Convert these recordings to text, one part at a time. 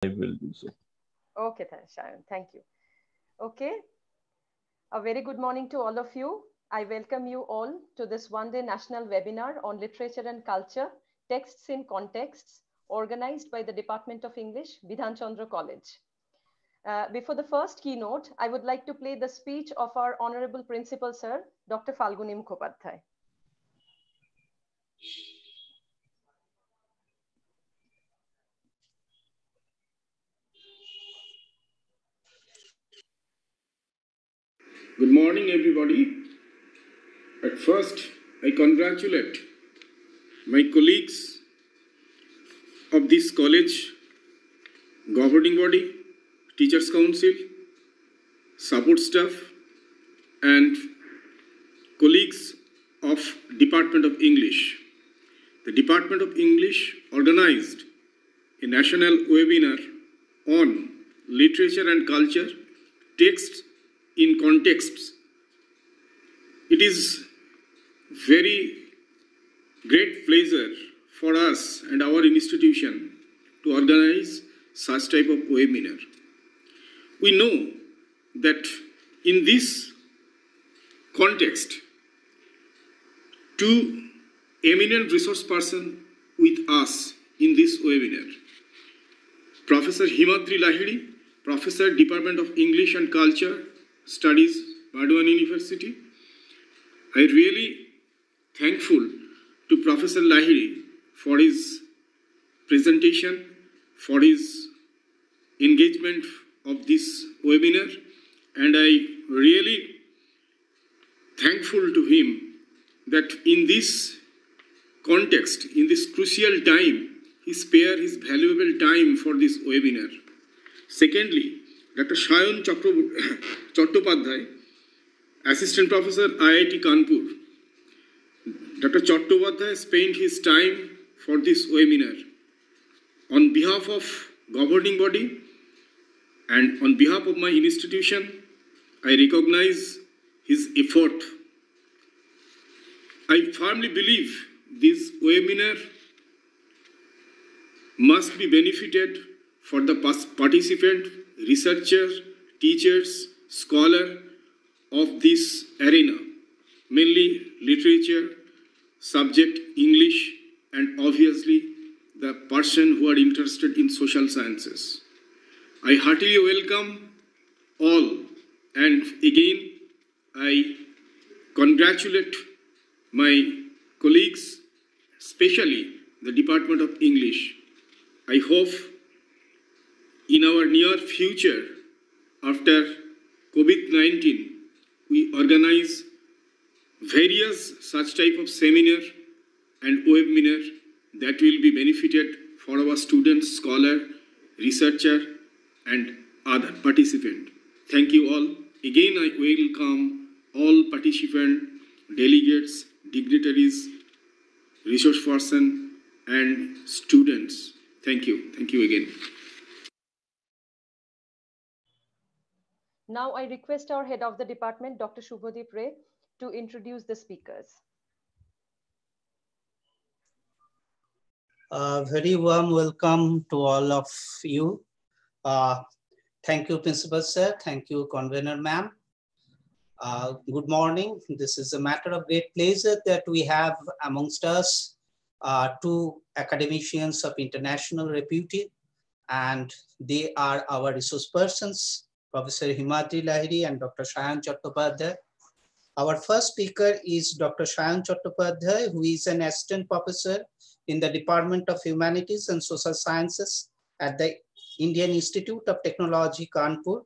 I will do so. Okay, Shayan, thank you. Okay, a very good morning to all of you. I welcome you all to this one-day national webinar on literature and culture, texts in contexts, organized by the Department of English, Bidhan Chandra College. Before the first keynote, I would like to play the speech of our Honorable Principal Sir, Dr. Falguni Mukhopadhyay. Good morning, everybody. At first, I congratulate my colleagues of this college, governing body, teachers council, support staff, and colleagues of Department of English. The Department of English organized a national webinar on literature and culture, texts in contexts. It is very great pleasure for us and our institution to organize such type of webinar. We know that in this context, two eminent resource persons with us in this webinar, Professor Himadri Lahiri, Professor, Department of English and Culture Studies, Bardwan University. I really thankful to Professor Lahiri for his presentation, for his engagement of this webinar, and I really thankful to him that in this context, in this crucial time, he spared his valuable time for this webinar. Secondly, Dr. Shayan Chattopadhyay, Assistant Professor, IIT Kanpur. Dr. Chattopadhyay spent his time for this webinar. On behalf of governing body and on behalf of my institution, I recognize his effort. I firmly believe this webinar must be benefited for the participant, researcher, teachers, scholar of this arena, mainly literature, subject English, and obviously the person who are interested in social sciences. I heartily welcome all, and again I congratulate my colleagues, especially the Department of English. I hope in our near future, after COVID-19, we organize various such type of seminar and webinar that will be benefited for our students, scholar, researcher, and other participant. Thank you all. Again, I welcome all participant, delegates, dignitaries, resource person, and students. Thank you. Thank you again. Now I request our head of the department, Dr. Shubhadeep Ray, to introduce the speakers. Very warm welcome to all of you. Thank you, Principal Sir. Thank you, Convener Ma'am. Good morning. This is a matter of great pleasure that we have amongst us two academicians of international repute, and they are our resource persons, Professor Himadri Lahiri and Dr. Shayan Chattopadhyay. Our first speaker is Dr. Shayan Chattopadhyay, who is an assistant professor in the Department of Humanities and Social Sciences at the Indian Institute of Technology, Kanpur,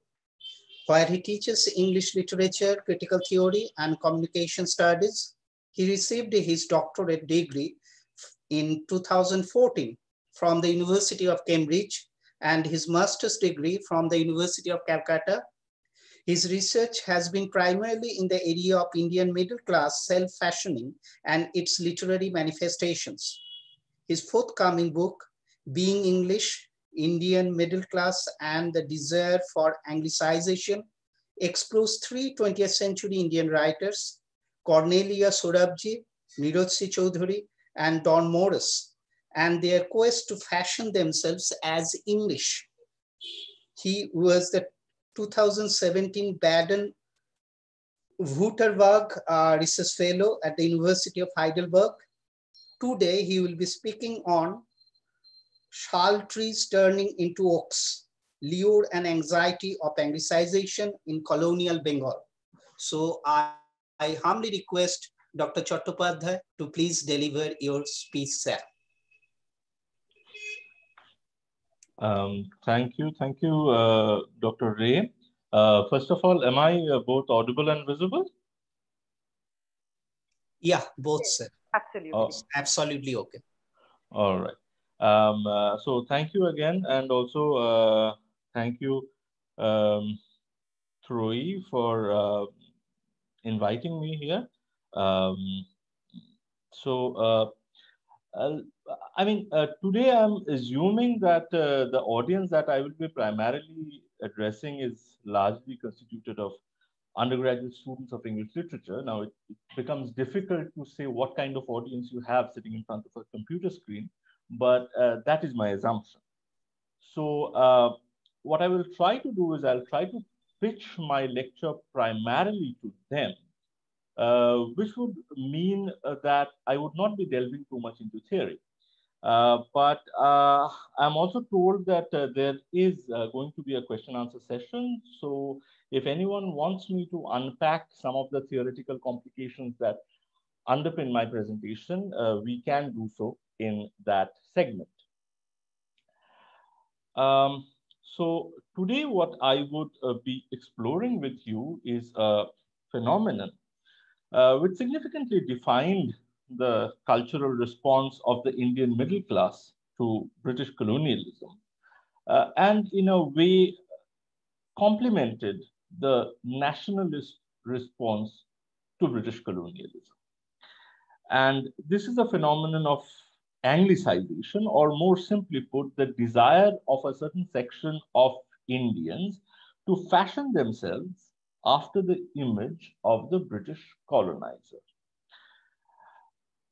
where he teaches English literature, critical theory, and communication studies. He received his doctorate degree in 2014 from the University of Cambridge and his master's degree from the University of Calcutta. His research has been primarily in the area of Indian middle class self-fashioning and its literary manifestations. His forthcoming book, Being English, Indian Middle Class and the Desire for Anglicization, explores three 20th century Indian writers, Cornelia Sorabji, Niroj C. Chaudhuri, and Don Morris, and their quest to fashion themselves as English He was the 2017 Baden-Württemberg Research Fellow at the University of Heidelberg. Today, he will be speaking on Shal trees turning into oaks, lure and anxiety of Anglicization in colonial Bengal. So I humbly request Dr. Chattopadhyay to please deliver your speech, sir. Thank you, Dr. Ray. First of all, am I both audible and visible? Yeah, both, sir. Absolutely. Absolutely okay. All right. So thank you again, and also thank you, Troy, for inviting me here. Today I'm assuming that the audience that I will be primarily addressing is largely constituted of undergraduate students of English literature. Now, it becomes difficult to say what kind of audience you have sitting in front of a computer screen, but that is my assumption. So what I will try to do is I'll try to pitch my lecture primarily to them, which would mean that I would not be delving too much into theory. But I'm also told that there is going to be a question answer session. So if anyone wants me to unpack some of the theoretical complications that underpin my presentation, we can do so in that segment. So today what I would be exploring with you is a phenomenon which significantly defined the cultural response of the Indian middle class to British colonialism, and in a way complemented the nationalist response to British colonialism. And this is a phenomenon of Anglicization, or more simply put, the desire of a certain section of Indians to fashion themselves after the image of the British colonizer.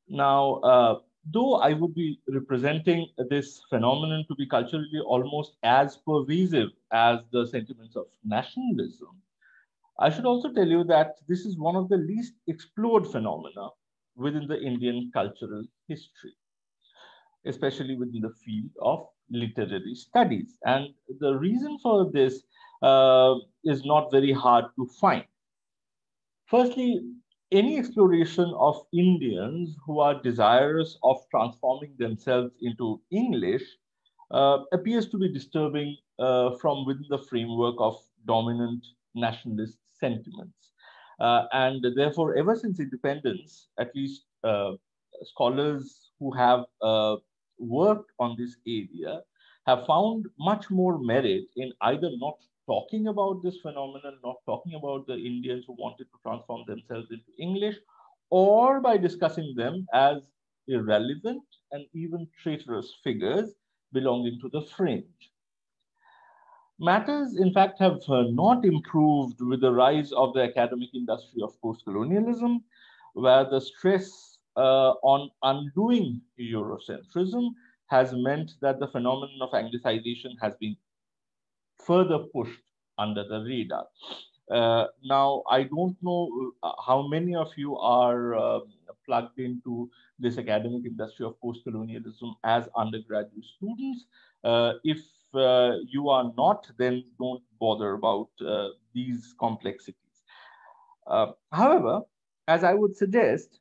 Now, though I would be representing this phenomenon to be culturally almost as pervasive as the sentiments of nationalism, I should also tell you that this is one of the least explored phenomena within the Indian cultural history, especially within the field of literary studies. And the reason for this is not very hard to find. Firstly, any exploration of Indians who are desirous of transforming themselves into English appears to be disturbing from within the framework of dominant nationalist sentiments. And therefore, ever since independence, at least scholars who have worked on this area have found much more merit in either not talking about this phenomenon, not talking about the Indians who wanted to transform themselves into English, or by discussing them as irrelevant and even traitorous figures belonging to the fringe. Matters, in fact, have not improved with the rise of the academic industry of post-colonialism, where the stress on undoing Eurocentrism has meant that the phenomenon of Anglicization has been further pushed under the radar. Now, I don't know how many of you are plugged into this academic industry of post-colonialism as undergraduate students. If you are not, then don't bother about these complexities. However, as I would suggest,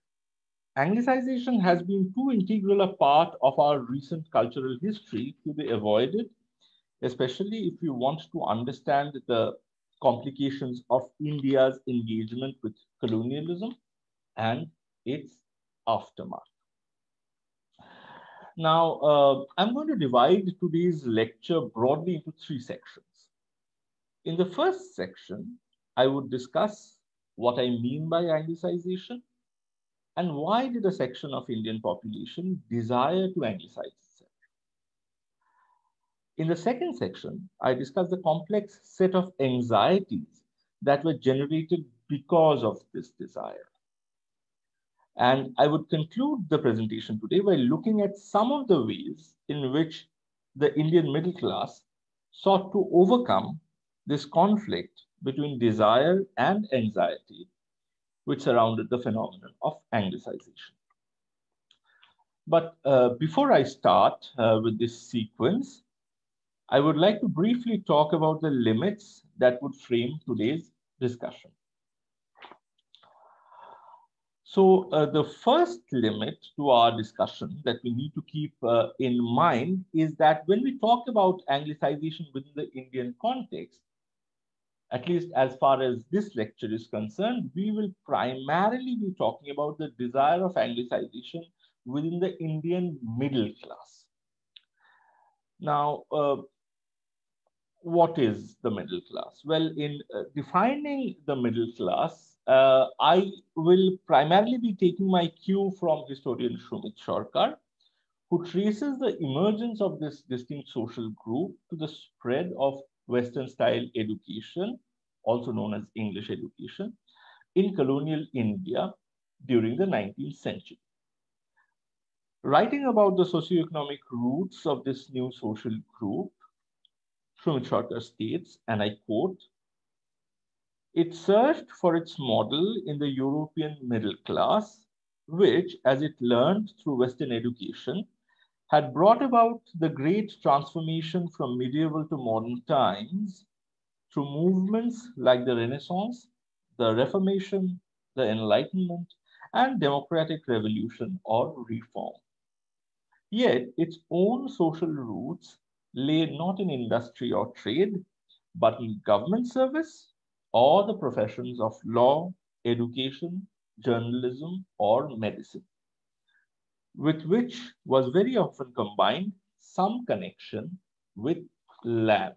Anglicization has been too integral a part of our recent cultural history to be avoided, especially if you want to understand the complications of India's engagement with colonialism and its aftermath. Now, I'm going to divide today's lecture broadly into three sections. In the first section, I would discuss what I mean by Anglicization and why did a section of Indian population desire to Anglicize itself. In the second section, I discuss the complex set of anxieties that were generated because of this desire. And I would conclude the presentation today by looking at some of the ways in which the Indian middle class sought to overcome this conflict between desire and anxiety which surrounded the phenomenon of Anglicization. But before I start with this sequence, I would like to briefly talk about the limits that would frame today's discussion. So the first limit to our discussion that we need to keep in mind is that when we talk about Anglicization within the Indian context, at least as far as this lecture is concerned, we will primarily be talking about the desire of Anglicization within the Indian middle class. Now, what is the middle class? Well, in defining the middle class, I will primarily be taking my cue from historian Shumit Sarkar, who traces the emergence of this distinct social group to the spread of Western style education, also known as English education, in colonial India during the 19th century. Writing about the socioeconomic roots of this new social group, Shumit Sarkar states, and I quote, "It searched for its model in the European middle class, which, as it learned through Western education, had brought about the great transformation from medieval to modern times through movements like the Renaissance, the Reformation, the Enlightenment, and democratic revolution or reform. Yet its own social roots lay not in industry or trade, but in government service or the professions of law, education, journalism, or medicine, with which was very often combined some connection with land."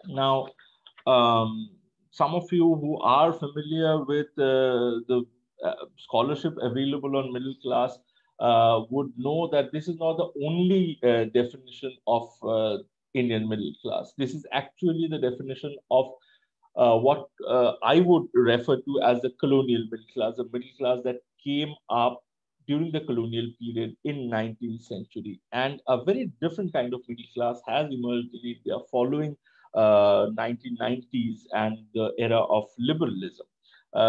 Now, some of you who are familiar with the scholarship available on middle class would know that this is not the only definition of Indian middle class. This is actually the definition of what I would refer to as the colonial middle class, a middle class that came up during the colonial period in 19th century. And a very different kind of middle class has emerged in India following 1990s and the era of liberalism.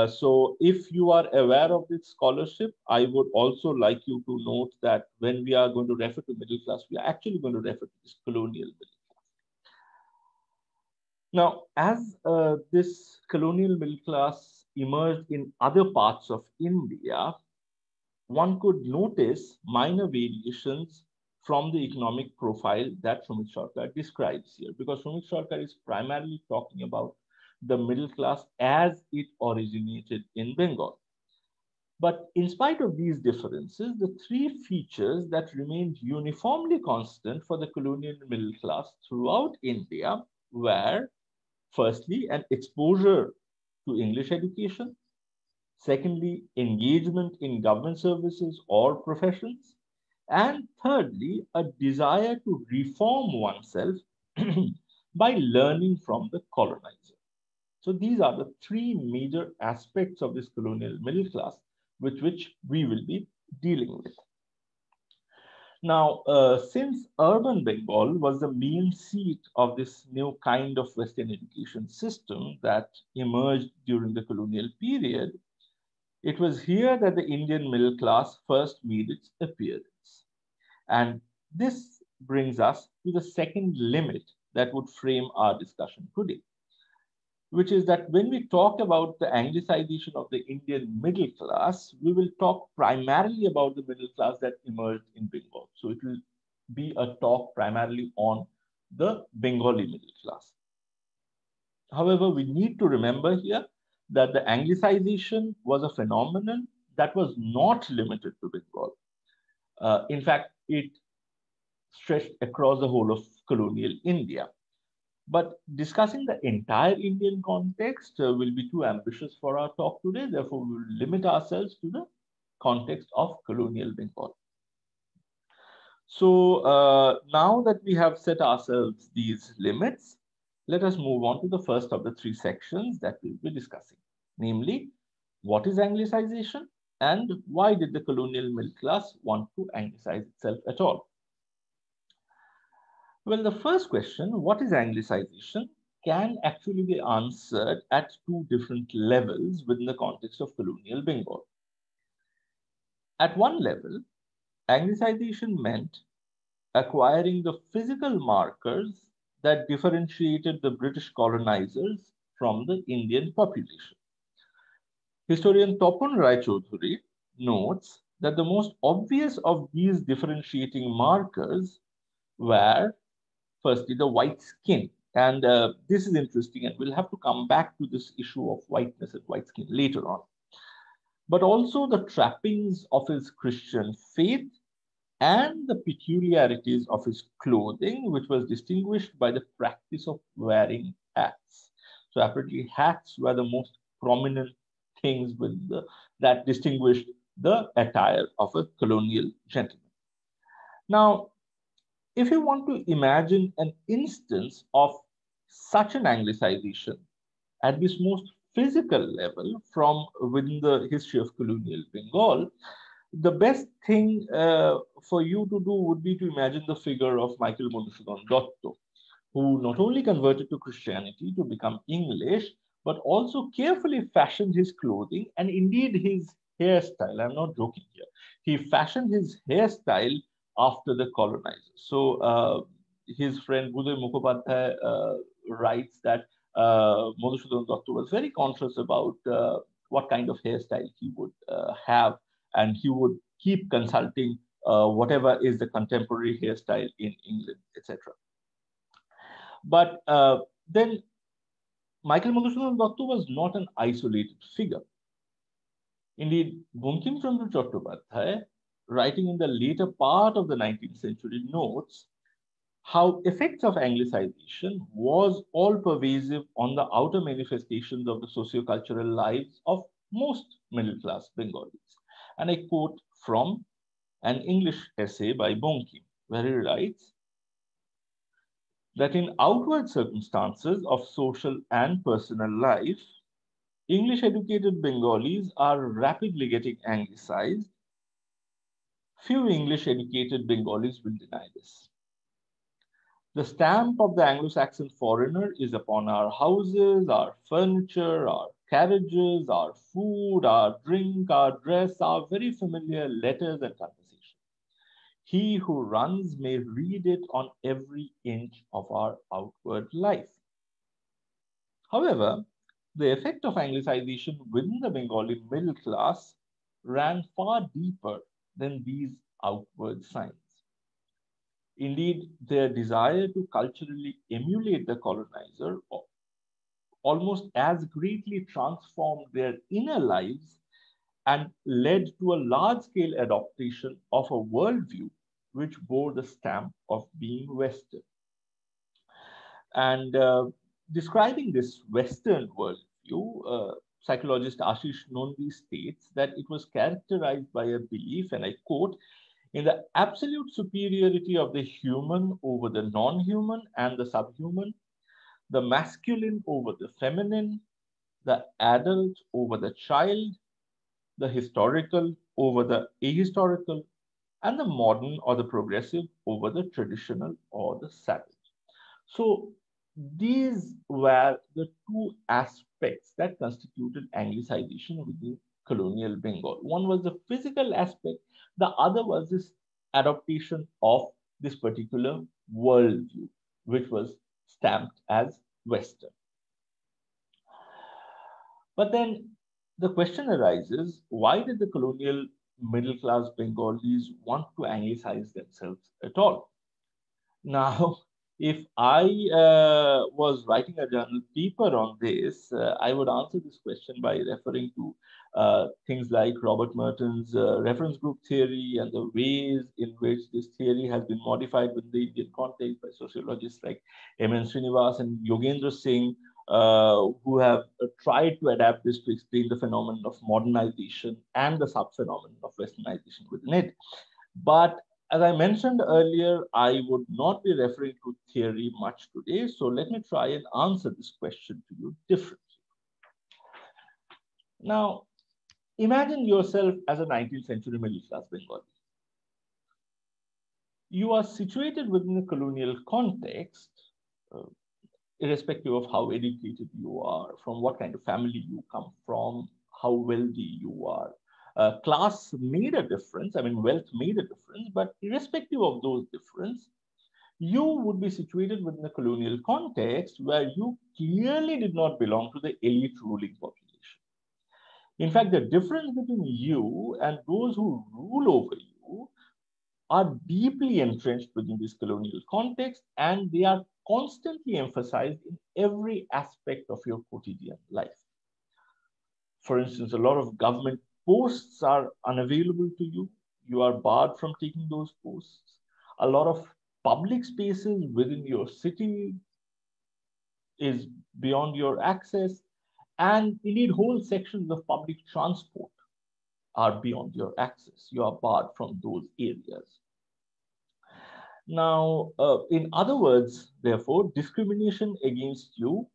So if you are aware of this scholarship, I would also like you to note that when we are going to refer to middle class, we are actually going to refer to this colonial middle class. Now, as this colonial middle class emerged in other parts of India, one could notice minor variations from the economic profile that Shumit Sarkar describes here, because Shumit Sarkar is primarily talking about the middle class as it originated in Bengal. But in spite of these differences, the three features that remained uniformly constant for the colonial middle class throughout India were, firstly, an exposure to English education, secondly, engagement in government services or professions, and thirdly, a desire to reform oneself by learning from the colonizer. So these are the three major aspects of this colonial middle class with which we will be dealing with. Now, since urban Bengal was the main seat of this new kind of Western education system that emerged during the colonial period, it was here that the Indian middle class first made its appearance. And this brings us to the second limit that would frame our discussion today, which is that when we talk about the Anglicization of the Indian middle class, we will talk primarily about the middle class that emerged in Bengal. So it will be a talk primarily on the Bengali middle class. However, we need to remember here that the Anglicization was a phenomenon that was not limited to Bengal. In fact, it stretched across the whole of colonial India. But discussing the entire Indian context will be too ambitious for our talk today. Therefore, we will limit ourselves to the context of colonial Bengal. So now that we have set ourselves these limits, let us move on to the first of the three sections that we'll be discussing, namely, what is Anglicization and why did the colonial middle class want to Anglicize itself at all? Well, the first question, what is Anglicization, can actually be answered at two different levels within the context of colonial Bengal. At one level, Anglicization meant acquiring the physical markers that differentiated the British colonizers from the Indian population. Historian Topun Rai Chaudhuri notes that the most obvious of these differentiating markers were firstly the white skin. And this is interesting, and we'll have to come back to this issue of whiteness and white skin later on. But also the trappings of his Christian faith and the peculiarities of his clothing, which was distinguished by the practice of wearing hats. So apparently hats were the most prominent things that distinguished the attire of a colonial gentleman. Now, if you want to imagine an instance of such an Anglicization at this most physical level from within the history of colonial Bengal, the best thing for you to do would be to imagine the figure of Michael Madhusudan Dotto, who not only converted to Christianity to become English, but also carefully fashioned his clothing and indeed his hairstyle. I'm not joking here. He fashioned his hairstyle after the colonizers. So his friend Budoy Mukhopadhyay writes that Madhusudan Dotto was very conscious about what kind of hairstyle he would have, and he would keep consulting whatever is the contemporary hairstyle in England, etc. But then Michael Madhusudan Dotto was not an isolated figure. Indeed, Bankim Chandra Chattopadhyay, writing in the later part of the 19th century, notes how effects of Anglicization was all pervasive on the outer manifestations of the socio-cultural lives of most middle-class Bengalis. And I quote from an English essay by Bankim, where he writes that in outward circumstances of social and personal life, English-educated Bengalis are rapidly getting Anglicized. Few English-educated Bengalis will deny this. The stamp of the Anglo-Saxon foreigner is upon our houses, our furniture, our carriages, our food, our drink, our dress, our very familiar letters and conversation. He who runs may read it on every inch of our outward life. However, the effect of Anglicization within the Bengali middle class ran far deeper than these outward signs. Indeed, their desire to culturally emulate the colonizer almost as greatly transformed their inner lives and led to a large-scale adaptation of a worldview which bore the stamp of being Western. And describing this Western worldview, psychologist Ashish Nandi states that it was characterized by a belief, and I quote, in the absolute superiority of the human over the non-human and the subhuman, the masculine over the feminine, the adult over the child, the historical over the ahistorical, and the modern or the progressive over the traditional or the savage. So these were the two aspects that constituted Anglicization within colonial Bengal. One was the physical aspect, the other was this adaptation of this particular worldview, which was stamped as Western. But then the question arises, why did the colonial middle class Bengalis want to Anglicize themselves at all? Now, if I was writing a journal paper on this, I would answer this question by referring to things like Robert Merton's reference group theory and the ways in which this theory has been modified within the Indian context by sociologists like M.N. Srinivas and Yogendra Singh, who have tried to adapt this to explain the phenomenon of modernization and the sub-phenomenon of westernization within it. But as I mentioned earlier, I would not be referring to theory much today. So let me try and answer this question to you differently. Now, imagine yourself as a 19th century middle class Bengali. you are situated within a colonial context, uh, irrespective of how educated you are, from what kind of family you come from, how wealthy you are. Class made a difference, I mean, wealth made a difference, but irrespective of those differences, you would be situated within a colonial context where you clearly did not belong to the elite ruling population. In fact, the difference between you and those who rule over you are deeply entrenched within this colonial context, and they are constantly emphasized in every aspect of your quotidian life. For instance, a lot of government posts are unavailable to you. You are barred from taking those posts. A lot of public spaces within your city is beyond your access. And indeed, whole sections of public transport are beyond your access. You are barred from those areas. Now, in other words, therefore, discrimination against you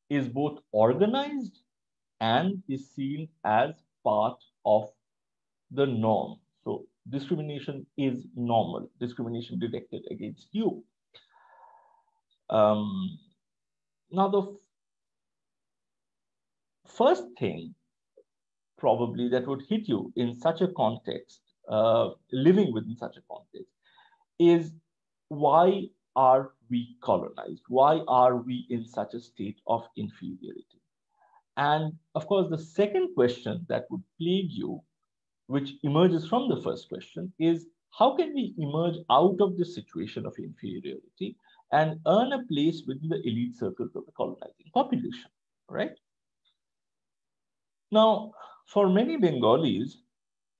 is both organized and is seen as part of the norm. So, discrimination is normal, discrimination directed against you. Um, Now, the first thing probably that would hit you in such a context, living within such a context, is why are we colonized? Why are we in such a state of inferiority? And of course, the second question that would plague you, which emerges from the first question, is how can we emerge out of this situation of inferiority and earn a place within the elite circles of the colonizing population, right? Now, for many Bengalis,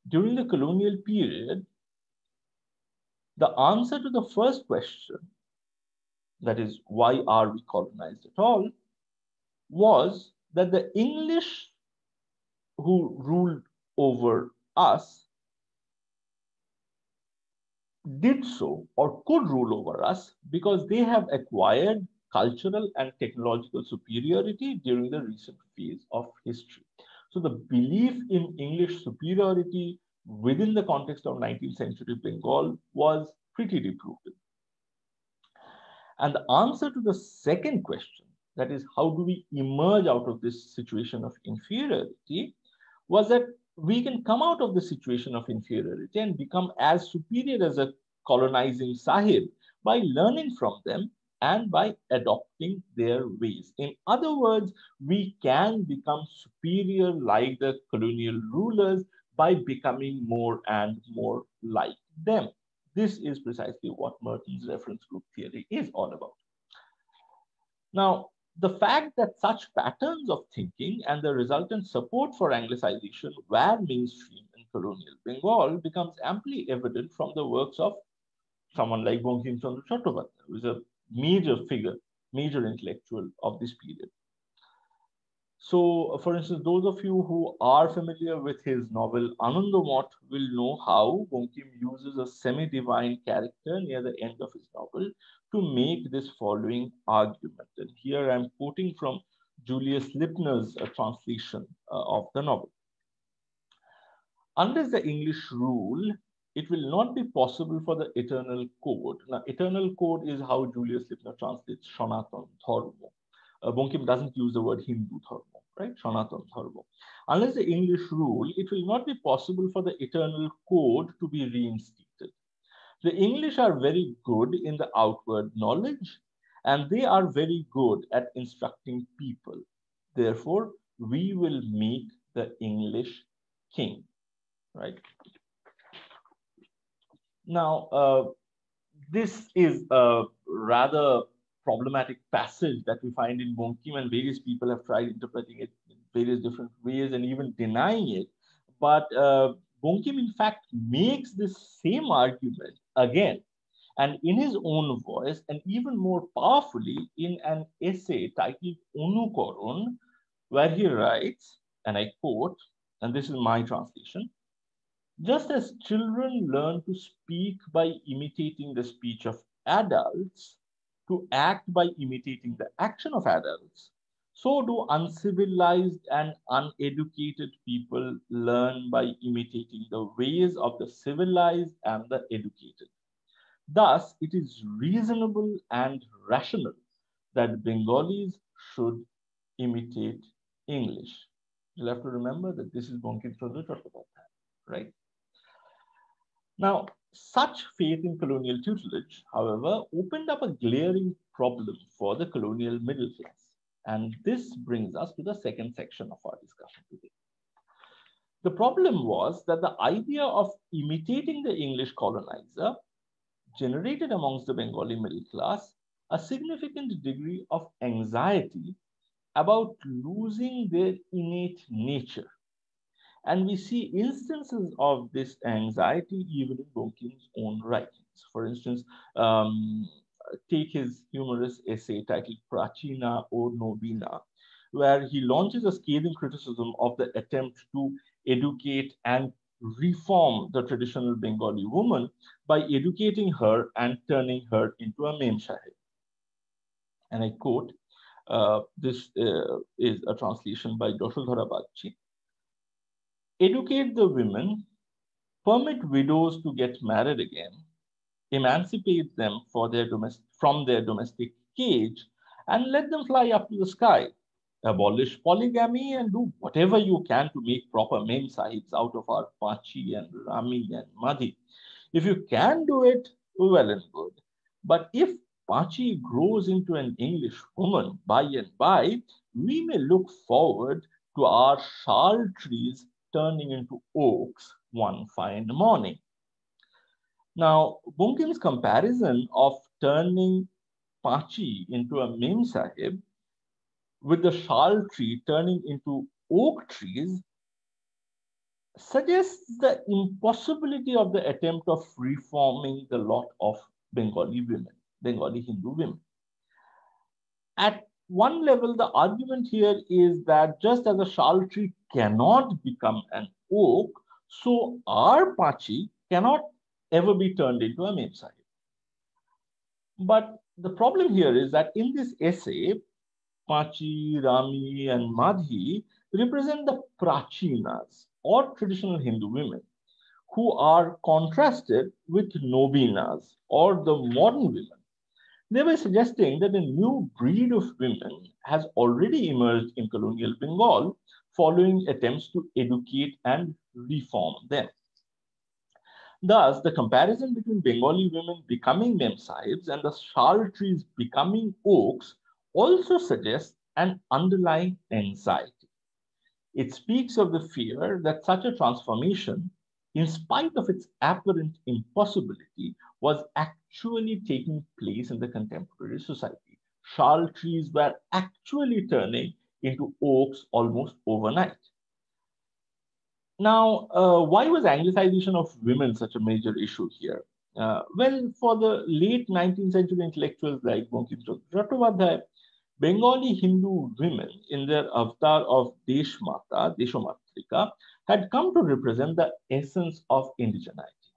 during the colonial period, the answer to the first question, that is, why are we colonized at all, was that the English who ruled over us did so or could rule over us because they have acquired cultural and technological superiority during the recent phase of history. So the belief in English superiority within the context of 19th century Bengal was pretty deep-rooted. And the answer to the second question, that is, how do we emerge out of this situation of inferiority, was that we can come out of the situation of inferiority and become as superior as a colonizing Sahib by learning from them and by adopting their ways. In other words, we can become superior like the colonial rulers by becoming more and more like them. This is precisely what Merton's reference group theory is all about. Now, the fact that such patterns of thinking and the resultant support for Anglicization were mainstream in colonial Bengal becomes amply evident from the works of someone like Bankim Chandra College, who is a major figure, major intellectual of this period. So, for instance, those of you who are familiar with his novel Anandamot will know how Bankim uses a semi-divine character near the end of his novel to make this following argument. And here I'm quoting from Julius Lipner's translation of the novel. Unless the English rule, it will not be possible for the eternal code. Now, eternal code is how Julius Lipner translates Sanatan Dharma. Bankim doesn't use the word Hindu Dharma, right? Sanatan Dharma. Unless the English rule, it will not be possible for the eternal code to be reinstated. The English are very good in the outward knowledge, and they are very good at instructing people. Therefore, we will make the English king, right? Now, this is a rather problematic passage that we find in Bankim, and various people have tried interpreting it in various different ways and even denying it. But Bankim, in fact, makes this same argument again, and in his own voice, and even more powerfully in an essay titled Anukaran, where he writes, and I quote, and this is my translation: just as children learn to speak by imitating the speech of adults, to act by imitating the action of adults, so do uncivilized and uneducated people learn by imitating the ways of the civilized and the educated. Thus, it is reasonable and rational that Bengalis should imitate English. You'll have to remember that this is Bankim Chandra College, right? Now, such faith in colonial tutelage, however, opened up a glaring problem for the colonial middle class. And this brings us to the second section of our discussion today. The problem was that the idea of imitating the English colonizer generated amongst the Bengali middle class a significant degree of anxiety about losing their innate nature. And we see instances of this anxiety even in Bankim's own writings. For instance, take his humorous essay titled Prachina or Nobina, where he launches a scathing criticism of the attempt to educate and reform the traditional Bengali woman by educating her and turning her into a mem sahib. And I quote, this is a translation by Yashodhara Bagchi. Educate the women, permit widows to get married again, emancipate them from their domestic cage, and let them fly up to the sky. Abolish polygamy and do whatever you can to make proper mem sahibs out of our Pachi and Rami and Madhi. If you can do it, well and good. But if Pachi grows into an English woman by and by, we may look forward to our shal trees turning into oaks one fine morning. Now, Bankim's comparison of turning Pachi into a mem sahib with the shal tree turning into oak trees suggests the impossibility of the attempt of reforming the lot of Bengali women, Bengali Hindu women. At one level, the argument here is that just as a shal tree cannot become an oak, so our Pachi cannot ever be turned into a mem sahib. But the problem here is that in this essay, Pachi, Rami, and Madhi represent the Prachinas or traditional Hindu women who are contrasted with Nobinas or the modern women. They were suggesting that a new breed of women has already emerged in colonial Bengal following attempts to educate and reform them. Thus, the comparison between Bengali women becoming mem sahibs and the shal trees becoming oaks also suggests an underlying anxiety. It speaks of the fear that such a transformation, in spite of its apparent impossibility, was actually taking place in the contemporary society. Shal trees were actually turning into oaks almost overnight. Now, why was Anglicization of women such a major issue here? Well, for the late 19th century intellectuals like Bankim Chandra, Bengali Hindu women in their avatar of Deshmata, Deshomatrika, had come to represent the essence of indigeneity.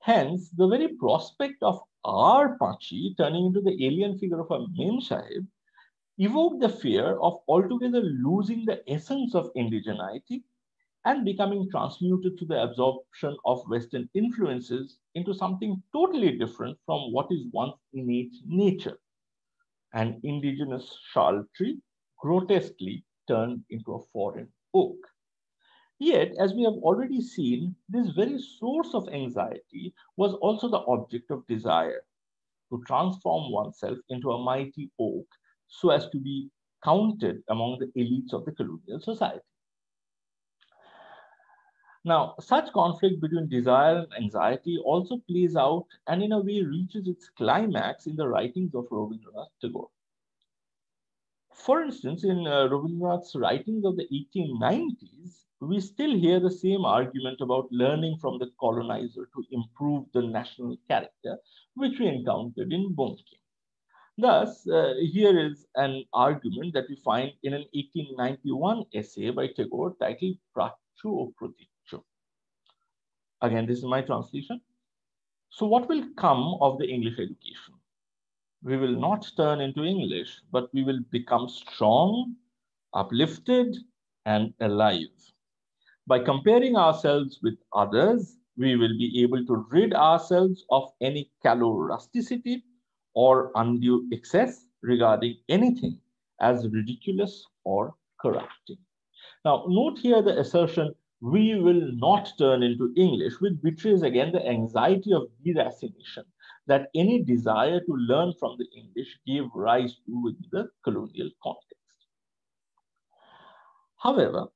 Hence, the very prospect of our Pachi turning into the alien figure of a Mem Sahib evoked the fear of altogether losing the essence of indigeneity and becoming transmuted to the absorption of Western influences into something totally different from what is one's innate nature. An indigenous shal tree grotesquely turned into a foreign oak. Yet, as we have already seen, this very source of anxiety was also the object of desire, to transform oneself into a mighty oak so as to be counted among the elites of the colonial society. Now, such conflict between desire and anxiety also plays out and in a way reaches its climax in the writings of Rabindranath Tagore. For instance, in Rabindranath's writings of the 1890s, we still hear the same argument about learning from the colonizer to improve the national character, which we encountered in Bankim. Thus, here is an argument that we find in an 1891 essay by Tagore titled Prachu o Pratichu. Again, this is my translation. So what will come of the English education? We will not turn into English, but we will become strong, uplifted, and alive. By comparing ourselves with others, we will be able to rid ourselves of any callow rusticity or undue excess regarding anything as ridiculous or corrupting. Now, note here the assertion, we will not turn into English, which betrays again the anxiety of deracination that any desire to learn from the English gave rise to within the colonial context. However,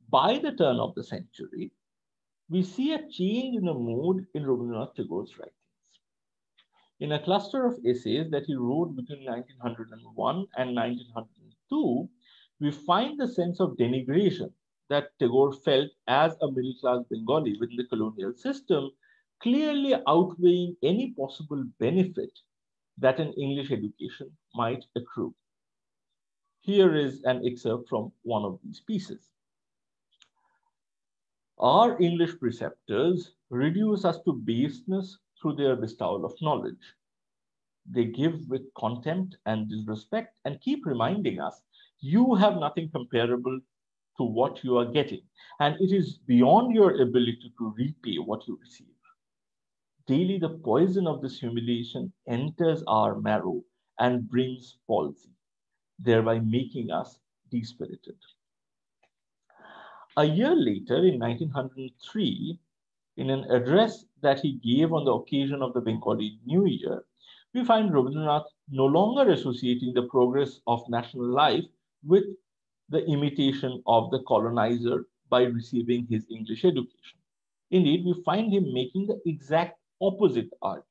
by the turn of the century, we see a change in the mood in Rabindranath Tagore's writings. In a cluster of essays that he wrote between 1901 and 1902, we find the sense of denigration that Tagore felt as a middle-class Bengali within the colonial system clearly outweighing any possible benefit that an English education might accrue. Here is an excerpt from one of these pieces. Our English preceptors reduce us to baseness through their bestowal of knowledge. They give with contempt and disrespect and keep reminding us, you have nothing comparable to what you are getting, and it is beyond your ability to repay what you receive. Daily, the poison of this humiliation enters our marrow and brings palsy, thereby making us dispirited. A year later, in 1903, in an address that he gave on the occasion of the Bengali New Year, we find Rabindranath no longer associating the progress of national life with the imitation of the colonizer by receiving his English education. Indeed, we find him making the exact opposite argument.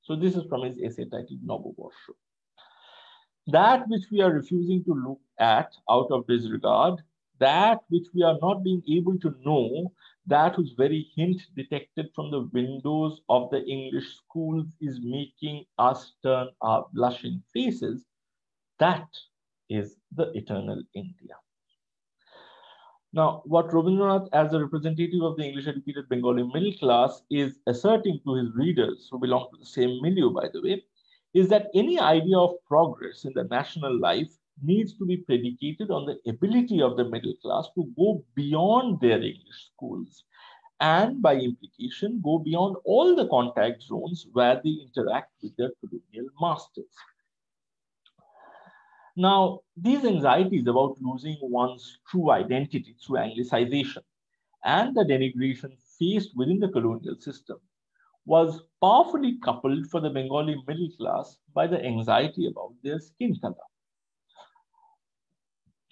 So this is from his essay titled Noboborsho. That which we are refusing to look at out of disregard, that which we are not being able to know, that whose very hint detected from the windows of the English schools is making us turn our blushing faces, that is the eternal India. Now, what Rabindranath, as a representative of the English-educated Bengali middle class, is asserting to his readers, who belong to the same milieu, by the way, is that any idea of progress in the national life needs to be predicated on the ability of the middle class to go beyond their English schools and, by implication, go beyond all the contact zones where they interact with their colonial masters. Now, these anxieties about losing one's true identity through Anglicization and the denigration faced within the colonial system was powerfully coupled for the Bengali middle class by the anxiety about their skin color.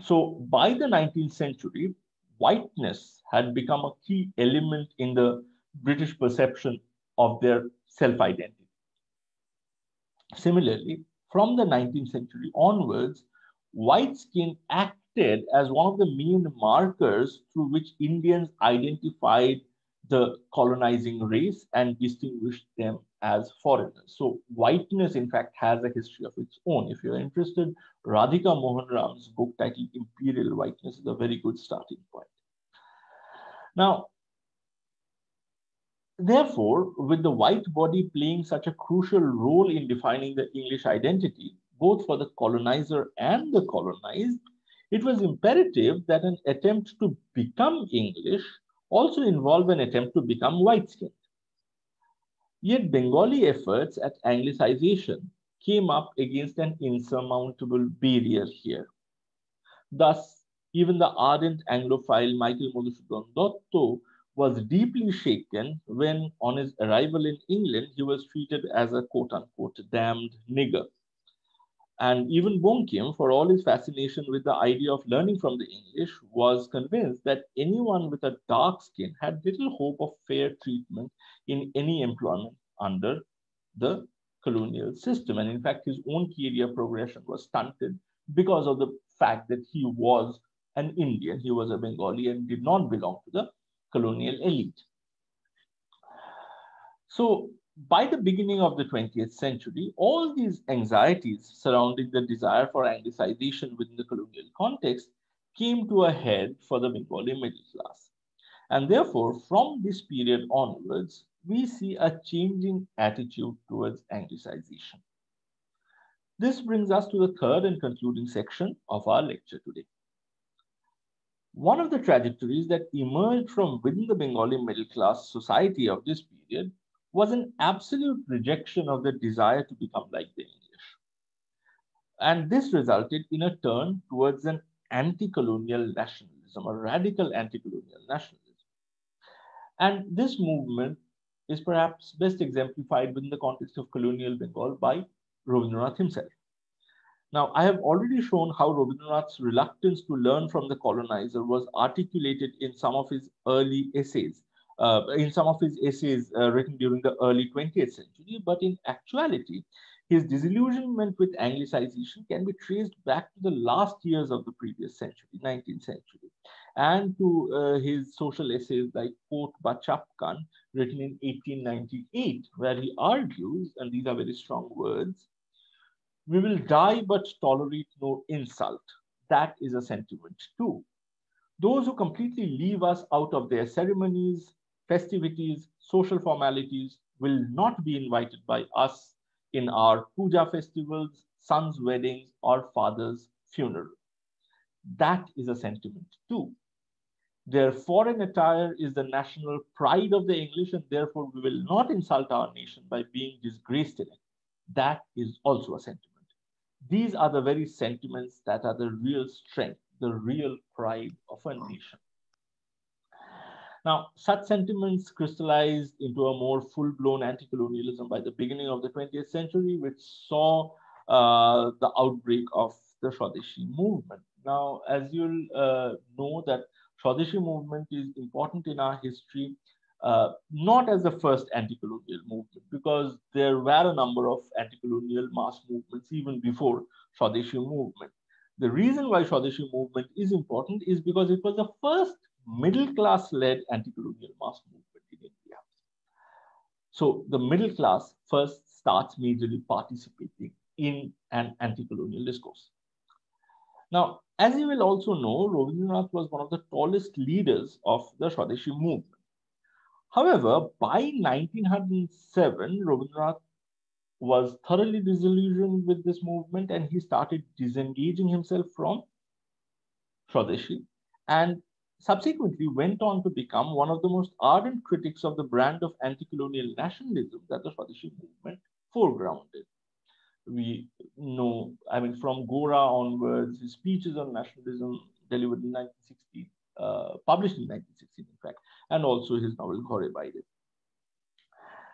So by the 19th century, whiteness had become a key element in the British perception of their self-identity. Similarly, from the 19th century onwards, white skin acted as one of the main markers through which Indians identified the colonizing race and distinguished them as foreigners. So whiteness, in fact, has a history of its own. If you're interested, Radhika Mohan Ram's book titled Imperial Whiteness is a very good starting point. Now, therefore, with the white body playing such a crucial role in defining the English identity, both for the colonizer and the colonized, it was imperative that an attempt to become English also involve an attempt to become white-skinned. Yet Bengali efforts at Anglicization came up against an insurmountable barrier here. Thus, even the ardent Anglophile Michael Madhusudan Dotto was deeply shaken when, on his arrival in England, he was treated as a quote-unquote damned nigger. And even Bonkim, for all his fascination with the idea of learning from the English, was convinced that anyone with a dark skin had little hope of fair treatment in any employment under the colonial system. And in fact, his own career progression was stunted because of the fact that he was an Indian, he was a Bengali and did not belong to the colonial elite. So by the beginning of the 20th century, all these anxieties surrounding the desire for Anglicization within the colonial context came to a head for the Bengali middle class. And therefore, from this period onwards, we see a changing attitude towards Anglicization. This brings us to the third and concluding section of our lecture today. One of the trajectories that emerged from within the Bengali middle class society of this period was an absolute rejection of the desire to become like the English. And this resulted in a turn towards an anti colonial nationalism, a radical anti colonial nationalism. And this movement is perhaps best exemplified within the context of colonial Bengal by Rabindranath himself. Now, I have already shown how Rabindranath's reluctance to learn from the colonizer was articulated in some of his early essays, written during the early 20th century. But in actuality, his disillusionment with Anglicization can be traced back to the last years of the previous century, 19th century, and to his social essays like Kot Ba Chapkan, written in 1898, where he argues, and these are very strong words, "We will die but tolerate no insult." That is a sentiment too. Those who completely leave us out of their ceremonies, festivities, social formalities will not be invited by us in our puja festivals, sons' weddings, or father's funeral. That is a sentiment too. Their foreign attire is the national pride of the English, and therefore we will not insult our nation by being disgraced in it. That is also a sentiment. These are the very sentiments that are the real strength, the real pride of a nation. Now, such sentiments crystallized into a more full-blown anti-colonialism by the beginning of the 20th century, which saw the outbreak of the Swadeshi movement. Now, as you'll know, that Swadeshi movement is important in our history, not as the first anti-colonial movement, because there were a number of anti-colonial mass movements even before Swadeshi movement. The reason why Swadeshi movement is important is because it was the first middle-class-led anti-colonial mass movement in India. So the middle class first starts majorly participating in an anti-colonial discourse. Now, as you will also know, Rabindranath was one of the tallest leaders of the Swadeshi movement. However, by 1907, Rabindranath was thoroughly disillusioned with this movement, and he started disengaging himself from Swadeshi, and subsequently went on to become one of the most ardent critics of the brand of anti-colonial nationalism that the Swadeshi movement foregrounded. We know, I mean, from Gora onwards, his speeches on nationalism delivered in 1916, published in 1916, in fact, and also his novel Ghore Baire.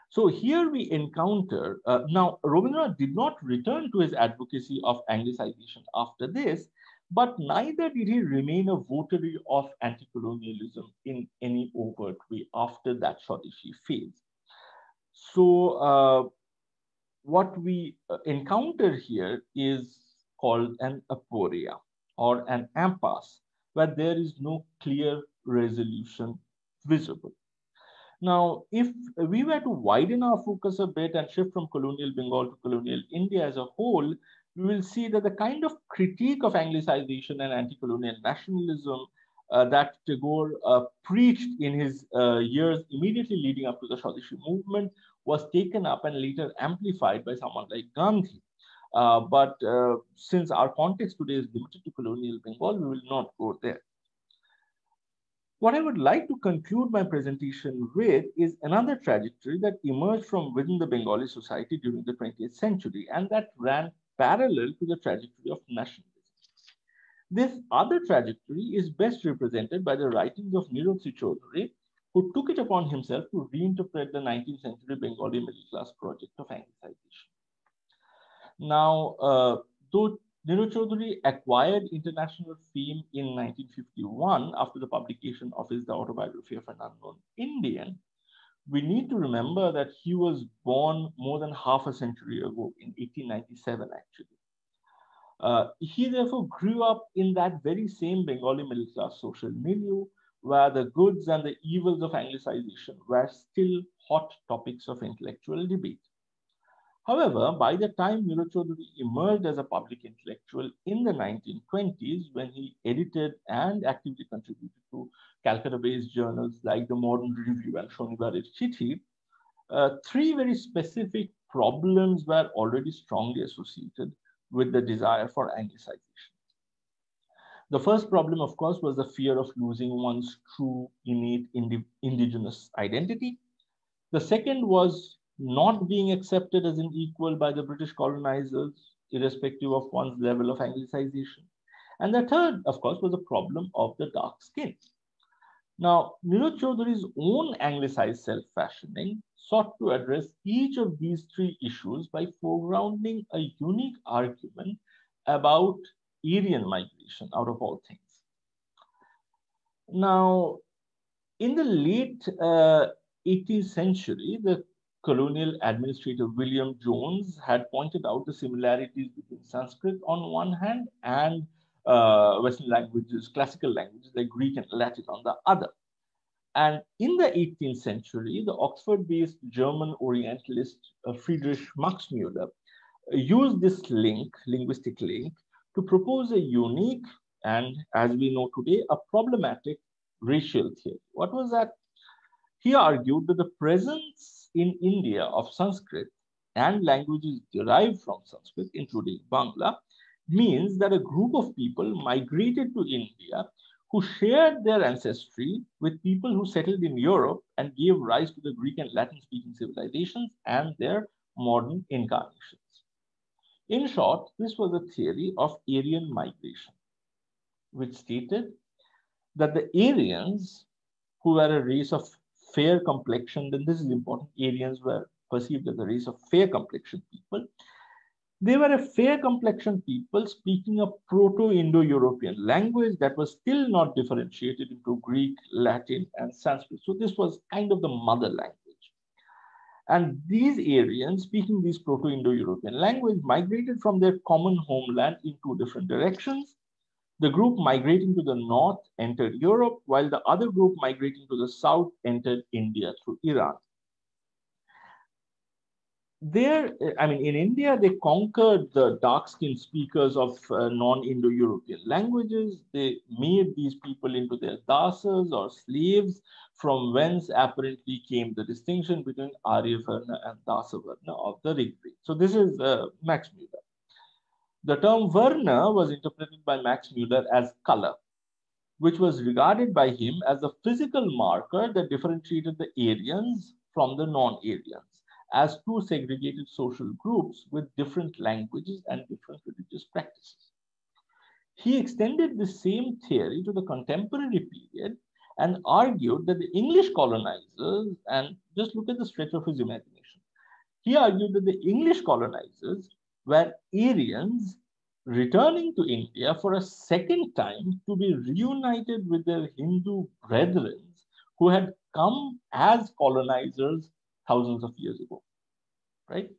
So here we encounter, now Rabindranath did not return to his advocacy of Anglicization after this, but neither did he remain a votary of anti-colonialism in any overt way after that Swadeshi phase. So what we encounter here is called an aporia or an impasse, where there is no clear resolution visible. Now, if we were to widen our focus a bit and shift from colonial Bengal to colonial India as a whole, we will see that the kind of critique of Anglicization and anti-colonial nationalism that Tagore preached in his years immediately leading up to the Swadeshi movement was taken up and later amplified by someone like Gandhi. But since our context today is limited to colonial Bengal, we will not go there. What I would like to conclude my presentation with is another trajectory that emerged from within the Bengali society during the 20th century, and that ran parallel to the trajectory of nationalism. This other trajectory is best represented by the writings of Niroti Chaudhuri, who took it upon himself to reinterpret the 19th century Bengali middle class project of Anglicization. Now, though Niroti Chaudhuri acquired international fame in 1951 after the publication of his The Autobiography of an Unknown Indian, we need to remember that he was born more than half a century ago in 1897, actually. He therefore grew up in that very same Bengali middle class social milieu where the goods and the evils of Anglicization were still hot topics of intellectual debate. However, by the time Niroti Chaudhuri emerged as a public intellectual in the 1920s, when he edited and actively contributed to Calcutta-based journals like the Modern Review and Shonibarer Chithi, three very specific problems were already strongly associated with the desire for Anglicization. The first problem, of course, was the fear of losing one's true innate indigenous identity. The second was not being accepted as an equal by the British colonizers, irrespective of one's level of anglicization. And the third, of course, was the problem of the dark skin. Now, Niroj Chaudhary's own anglicized self-fashioning sought to address each of these three issues by foregrounding a unique argument about Aryan migration, out of all things. Now, in the late 18th century, the colonial administrator William Jones had pointed out the similarities between Sanskrit on one hand and Western languages, classical languages like Greek and Latin on the other. And in the 18th century, the Oxford-based German Orientalist Friedrich Maxmuller used this linguistic link, to propose a unique and, as we know today, a problematic racial theory. What was that? He argued that the presence in India of Sanskrit and languages derived from Sanskrit, including Bangla, means that a group of people migrated to India who shared their ancestry with people who settled in Europe and gave rise to the Greek and Latin-speaking civilizations and their modern incarnations. In short, this was a theory of Aryan migration, which stated that the Aryans, who were a race of fair complexion, and this is important, Aryans were perceived as a race of fair complexion people. They were a fair complexion people speaking a Proto-Indo-European language that was still not differentiated into Greek, Latin, and Sanskrit. So this was kind of the mother language. And these Aryans speaking these Proto-Indo-European language migrated from their common homeland in two different directions. The group migrating to the north entered Europe, while the other group migrating to the south entered India through Iran. In India, they conquered the dark-skinned speakers of non-Indo-European languages. They made these people into their dasas or slaves, from whence apparently came the distinction between Aryavarna and Dasavarna of the Rigveda. So this is Max Muller. The term Varna was interpreted by Max Muller as color, which was regarded by him as a physical marker that differentiated the Aryans from the non-Aryans as two segregated social groups with different languages and different religious practices. He extended the same theory to the contemporary period and argued that the English colonizers, and just look at the stretch of his imagination, he argued that the English colonizers were Aryans returning to India for a second time to be reunited with their Hindu brethren who had come as colonizers thousands of years ago, right?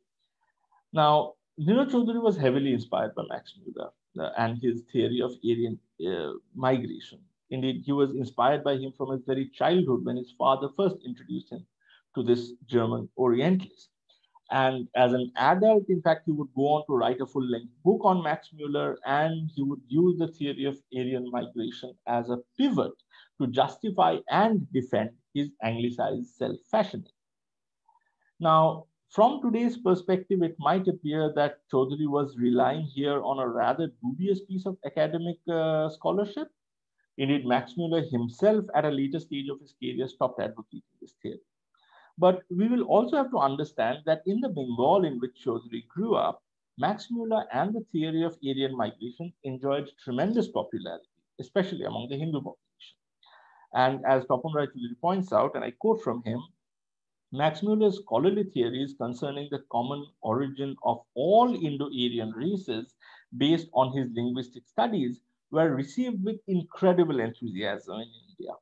Now, Niroj Chaudhary was heavily inspired by Max Muller and his theory of Aryan migration. Indeed, he was inspired by him from his very childhood when his father first introduced him to this German Orientalist. And as an adult, in fact, he would go on to write a full-length book on Max Muller, and he would use the theory of Aryan migration as a pivot to justify and defend his anglicized self-fashioning. Now, from today's perspective, it might appear that Chaudhary was relying here on a rather dubious piece of academic scholarship. Indeed, Max Muller himself, at a later stage of his career, stopped advocating this theory. But we will also have to understand that in the Bengal in which Chaudhary grew up, Max Muller and the theory of Aryan migration enjoyed tremendous popularity, especially among the Hindu population. And as Topon rightly points out, and I quote from him, Max Muller's scholarly theories concerning the common origin of all Indo-Aryan races based on his linguistic studies were received with incredible enthusiasm in India.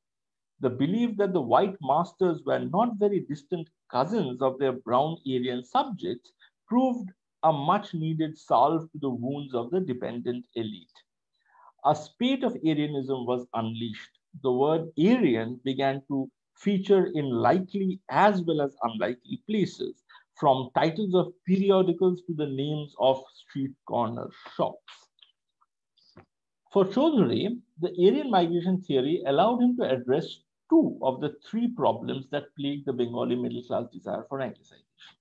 The belief that the white masters were not very distant cousins of their brown Aryan subjects proved a much needed salve to the wounds of the dependent elite. A spate of Aryanism was unleashed. The word Aryan began to feature in likely as well as unlikely places, from titles of periodicals to the names of street corner shops. For Chaudhary, the Aryan migration theory allowed him to address two of the three problems that plagued the Bengali middle class desire for anglicization.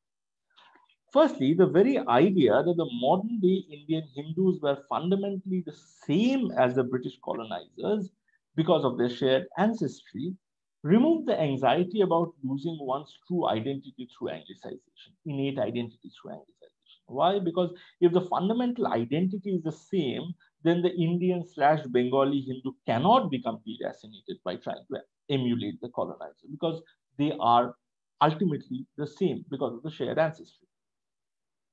Firstly, the very idea that the modern day Indian Hindus were fundamentally the same as the British colonizers because of their shared ancestry removed the anxiety about losing one's true identity through Anglicization, innate identity through Anglicization. Why? Because if the fundamental identity is the same, then the Indian/Bengali Hindu cannot become deracinated by trying to emulate the colonizer because they are ultimately the same because of the shared ancestry.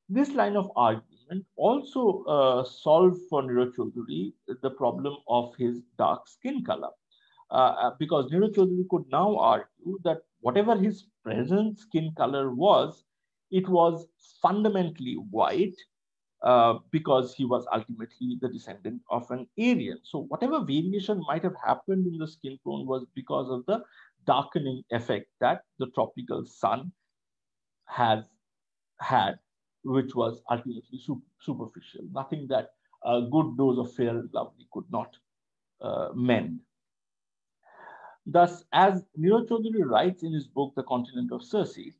This line of argument also solved for Neeraj Chaudhary the problem of his dark skin color, because Neeraj Chaudhary could now argue that whatever his present skin color was, it was fundamentally white because he was ultimately the descendant of an Aryan. So whatever variation might have happened in the skin tone was because of the darkening effect that the tropical sun has had, which was ultimately superficial, nothing that a good dose of fair and lovely could not mend. Thus, as Neeraj Chaudhary writes in his book, The Continent of Circe,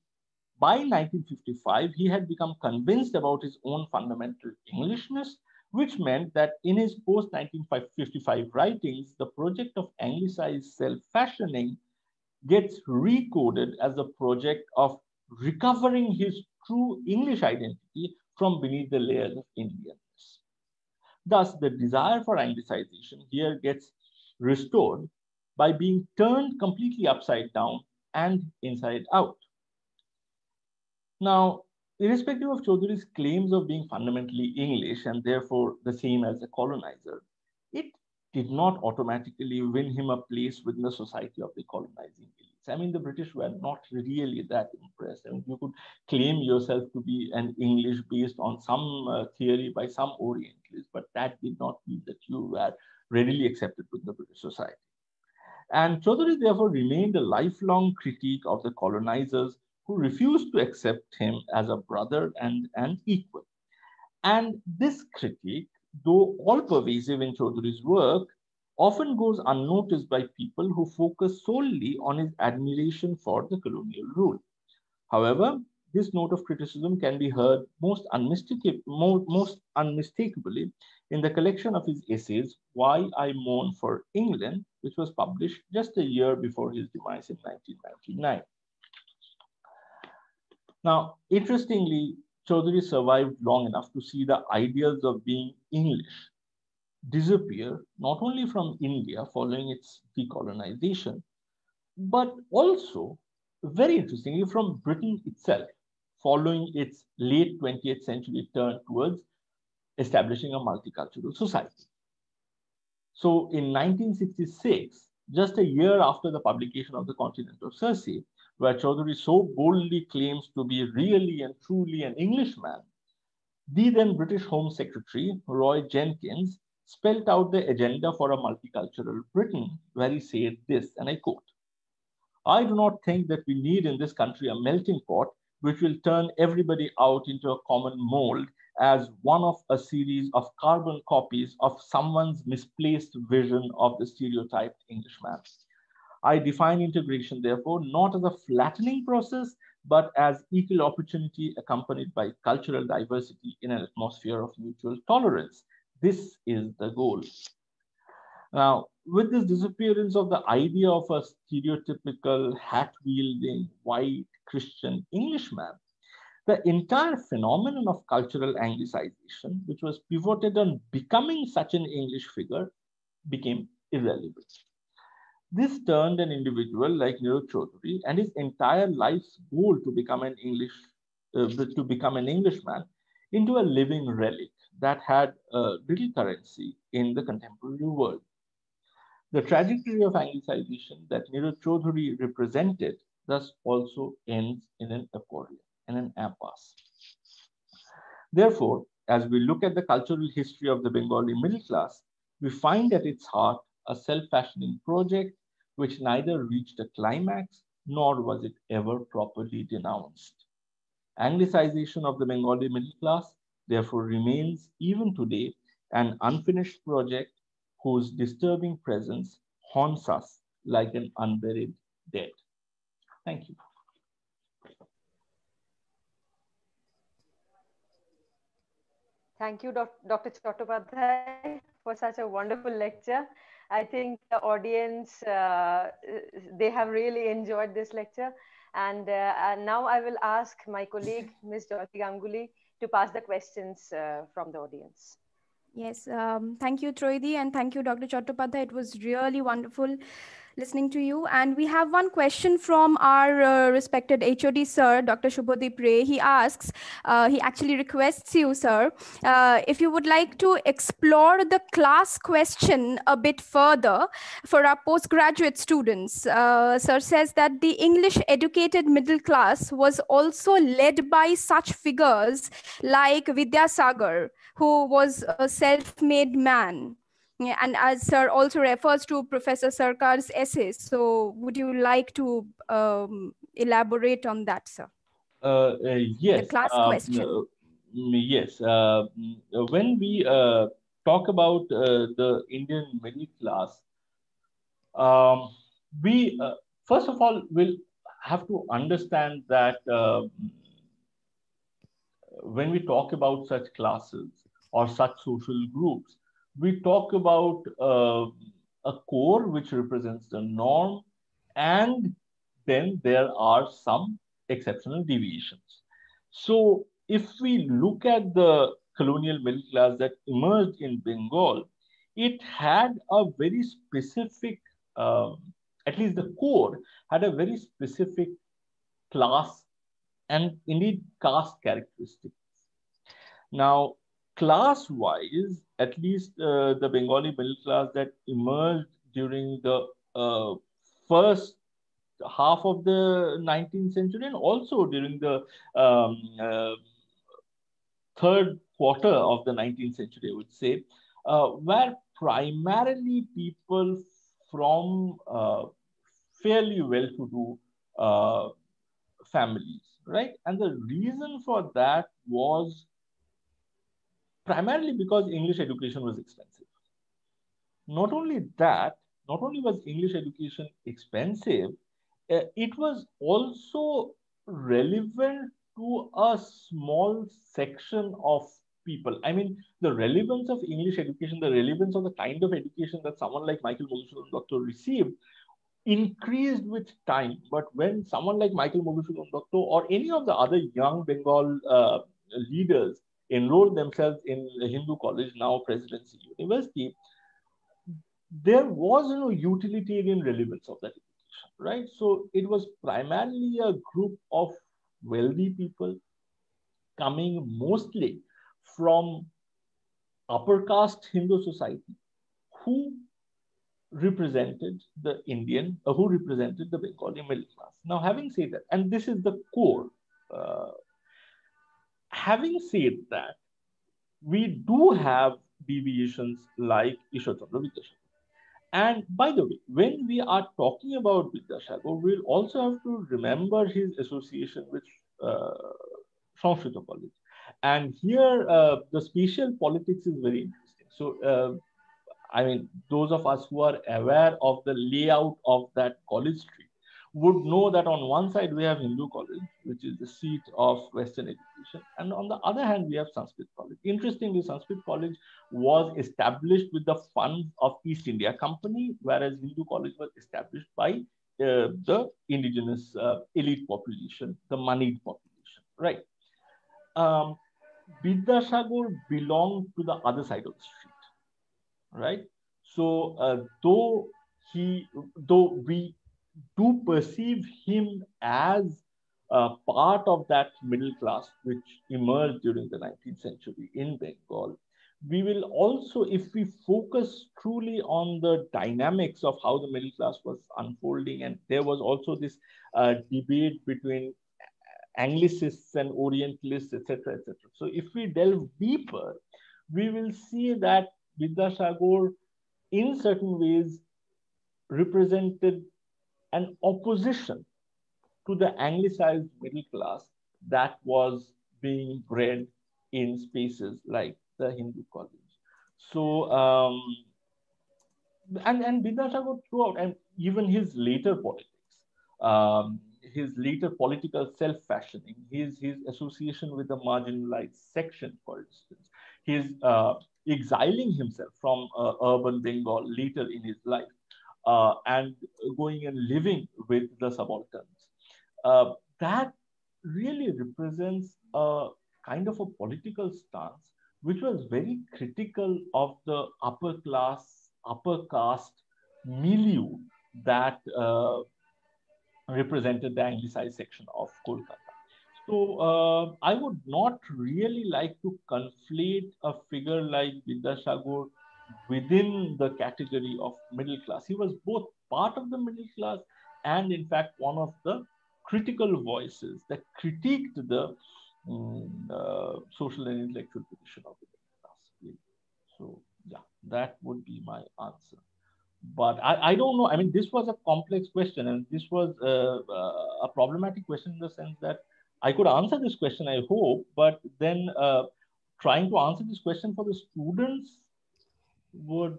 by 1955, he had become convinced about his own fundamental Englishness, which meant that in his post 1955 writings, the project of anglicized self fashioning gets recoded as the project of recovering his true English identity from beneath the layers of Indianness. Thus, the desire for Anglicization here gets restored by being turned completely upside down and inside out. Now, irrespective of Chaudhary's claims of being fundamentally English and therefore the same as a colonizer, it did not automatically win him a place within the society of the colonizing elites. I mean, the British were not really that impressed. I mean, you could claim yourself to be an English based on some theory by some Orientalists, but that did not mean that you were readily accepted within the British society. And Chaudhary therefore remained a lifelong critique of the colonizers who refused to accept him as a brother and an equal. And this critique, though all pervasive in Chaudhary's work, often goes unnoticed by people who focus solely on his admiration for the colonial rule. However, this note of criticism can be heard most unmistakably in the collection of his essays, Why I Mourn for England, which was published just a year before his demise in 1999. Now, interestingly, Chaudhary survived long enough to see the ideals of being English disappear not only from India following its decolonization, but also, very interestingly, from Britain itself following its late 20th century turn towards establishing a multicultural society. So in 1966, just a year after the publication of The Continent of Circe, where Chaudhary so boldly claims to be really and truly an Englishman, the then British Home Secretary, Roy Jenkins, spelled out the agenda for a multicultural Britain, where he said this, and I quote, I do not think that we need in this country a melting pot which will turn everybody out into a common mold as one of a series of carbon copies of someone's misplaced vision of the stereotyped Englishman. I define integration, therefore, not as a flattening process, but as equal opportunity accompanied by cultural diversity in an atmosphere of mutual tolerance. This is the goal. Now, with this disappearance of the idea of a stereotypical hat-wielding white Christian Englishman, the entire phenomenon of cultural Anglicization, which was pivoted on becoming such an English figure, became irrelevant. This turned an individual like Neeraj Chaudhary and his entire life's goal to become an Englishman into a living relic that had little currency in the contemporary world. The trajectory of Anglicization that Neeraj Chaudhary represented thus also ends in an aporia, in an impasse. Therefore, as we look at the cultural history of the Bengali middle class, we find at its heart a self-fashioning project which neither reached a climax nor was it ever properly denounced. Anglicization of the Bengali middle class therefore remains even today an unfinished project whose disturbing presence haunts us like an unburied dead. Thank you. Thank you, Dr. Chattopadhyay, for such a wonderful lecture. I think the audience, they have really enjoyed this lecture. And now I will ask my colleague, Ms. Jyoti Ganguly, to pass the questions from the audience. Yes, thank you, Troidi, and thank you, Dr. Chattopadhyay. It was really wonderful listening to you. And we have one question from our respected HOD, sir, Dr. Shubhadeep Ray. He asks, he actually requests you, sir, if you would like to explore the class question a bit further for our postgraduate students. Sir says that the English educated middle class was also led by such figures like Vidyasagar, who was a self-made man. Yeah, and as sir also refers to Professor Sarkar's essays, so would you like to elaborate on that, sir? The Yes. class question. Yes. When we talk about the Indian middle class, um, we first of all will have to understand that when we talk about such classes or such social groups, we talk about a core which represents the norm, and then there are some exceptional deviations. So, if we look at the colonial middle class that emerged in Bengal, it had a very specific, at least the core had a very specific class and indeed caste characteristics. Now, class wise, at least the Bengali middle class that emerged during the first half of the 19th century and also during the third quarter of the 19th century, I would say, were primarily people from fairly well to do families, right? And the reason for that was primarily because English education was expensive. Not only that, not only was English education expensive, it was also relevant to a small section of people. I mean, the relevance of English education, the relevance of the kind of education that someone like Michael Madhusudan Doctor received increased with time. But when someone like Michael Madhusudan Doctor or any of the other young Bengal leaders enrolled themselves in a Hindu college, now Presidency University, there was no utilitarian relevance of that education, right? So it was primarily a group of wealthy people coming mostly from upper caste Hindu society who represented the who represented the Bengali middle class. Now, having said that, and this is the core, uh, having said that, we do have deviations like Ishwar Chandra Vidyasagar. And by the way, when we are talking about Vidyasagar, we'll also have to remember his association with uh, Sanskrita College. And here, the spatial politics is very interesting. So, I mean, those of us who are aware of the layout of that college street would know that on one side we have Hindu College, which is the seat of Western education, and on the other hand we have Sanskrit College. Interestingly, Sanskrit College was established with the funds of East India Company, whereas Hindu College was established by the indigenous elite population, the moneyed population, right? Um, Vidyasagar belonged to the other side of the street, right? So though we do perceive him as part of that middle class which emerged during the 19th century in Bengal, we will also, if we focus truly on the dynamics of how the middle class was unfolding, and there was also this debate between Anglicists and Orientalists, etc., etc. So if we delve deeper, we will see that Vidyasagar, in certain ways, represented an opposition to the anglicized middle class that was being bred in spaces like the Hindu college. So, and Vidyasagar throughout, and even his later political self-fashioning, his association with the marginalized section, for instance, his exiling himself from urban Bengal later in his life and going and living with the subalterns. That really represents a kind of a political stance which was very critical of the upper class, upper caste milieu that represented the Anglicized section of Kolkata. So I would not really like to conflate a figure like Vidyasagar within the category of middle class. He was both part of the middle class and, in fact, one of the critical voices that critiqued the social and intellectual position of the middle class. So, yeah, that would be my answer. But I don't know. I mean, this was a complex question, and this was a problematic question in the sense that I could answer this question, I hope, but then trying to answer this question for the students would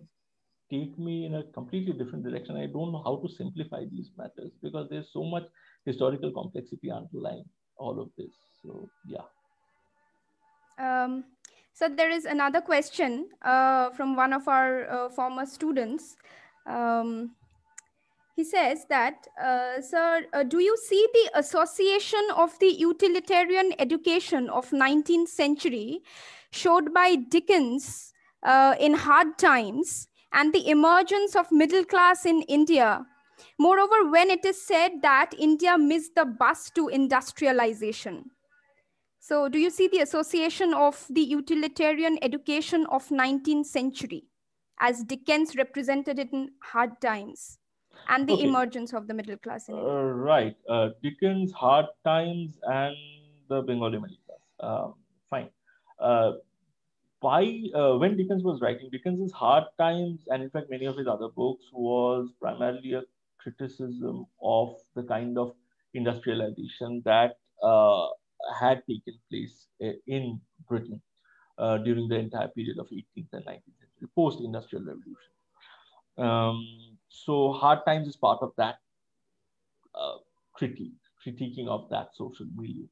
take me in a completely different direction. I don't know how to simplify these matters because there's so much historical complexity underlying all of this. So, yeah. So there is another question from one of our former students. He says that, sir, do you see the association of the utilitarian education of 19th century showed by Dickens in Hard Times and the emergence of middle class in India? Moreover, when it is said that India missed the bus to industrialization. So do you see the association of the utilitarian education of 19th century as Dickens represented it in Hard Times and the emergence of the middle class in India? Right. Dickens, Hard Times, and the Bengali middle class. Fine. When Dickens was writing, Dickens's Hard Times, and in fact many of his other books, was primarily a criticism of the kind of industrialization that had taken place in Britain during the entire period of 18th and 19th century, post-industrial revolution. So Hard Times is part of that critiquing of that social milieu,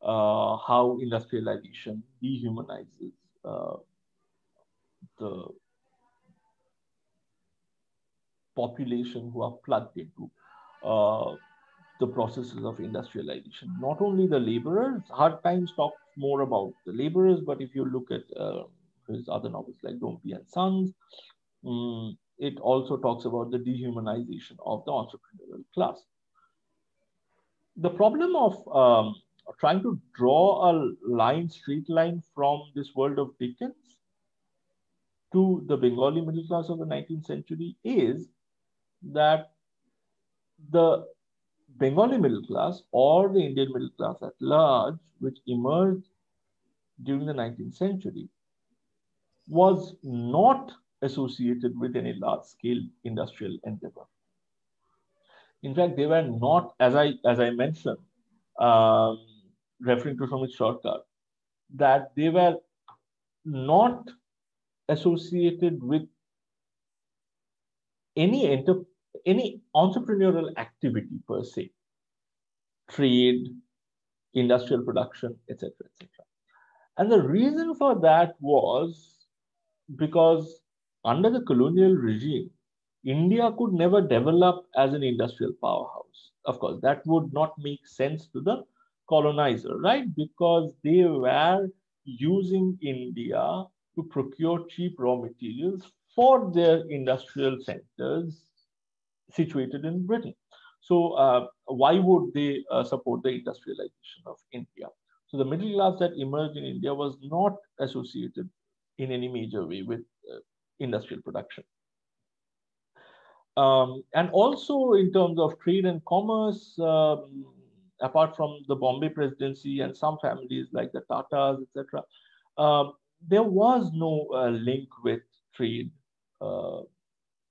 how industrialization dehumanizes the population who are plugged into the processes of industrialization. Not only the laborers, Hard Times talks more about the laborers, but if you look at his other novels like Dompey and Sons, it also talks about the dehumanization of the entrepreneurial class. The problem of trying to draw a straight line from this world of Dickens to the Bengali middle class of the 19th century is that the Bengali middle class or the Indian middle class at large, which emerged during the 19th century, was not associated with any large-scale industrial endeavor. In fact, they were not, as I mentioned, referring to Shamit Sarkar, that they were not associated with any entrepreneurial activity per se, trade, industrial production, etc., etc. And the reason for that was because under the colonial regime, India could never develop as an industrial powerhouse. Of course, that would not make sense to the colonizer, right? Because they were using India to procure cheap raw materials for their industrial centers situated in Britain. So why would they support the industrialization of India? So the middle class that emerged in India was not associated in any major way with industrial production. And also in terms of trade and commerce, apart from the Bombay Presidency and some families like the Tatas, etc., there was no link with trade,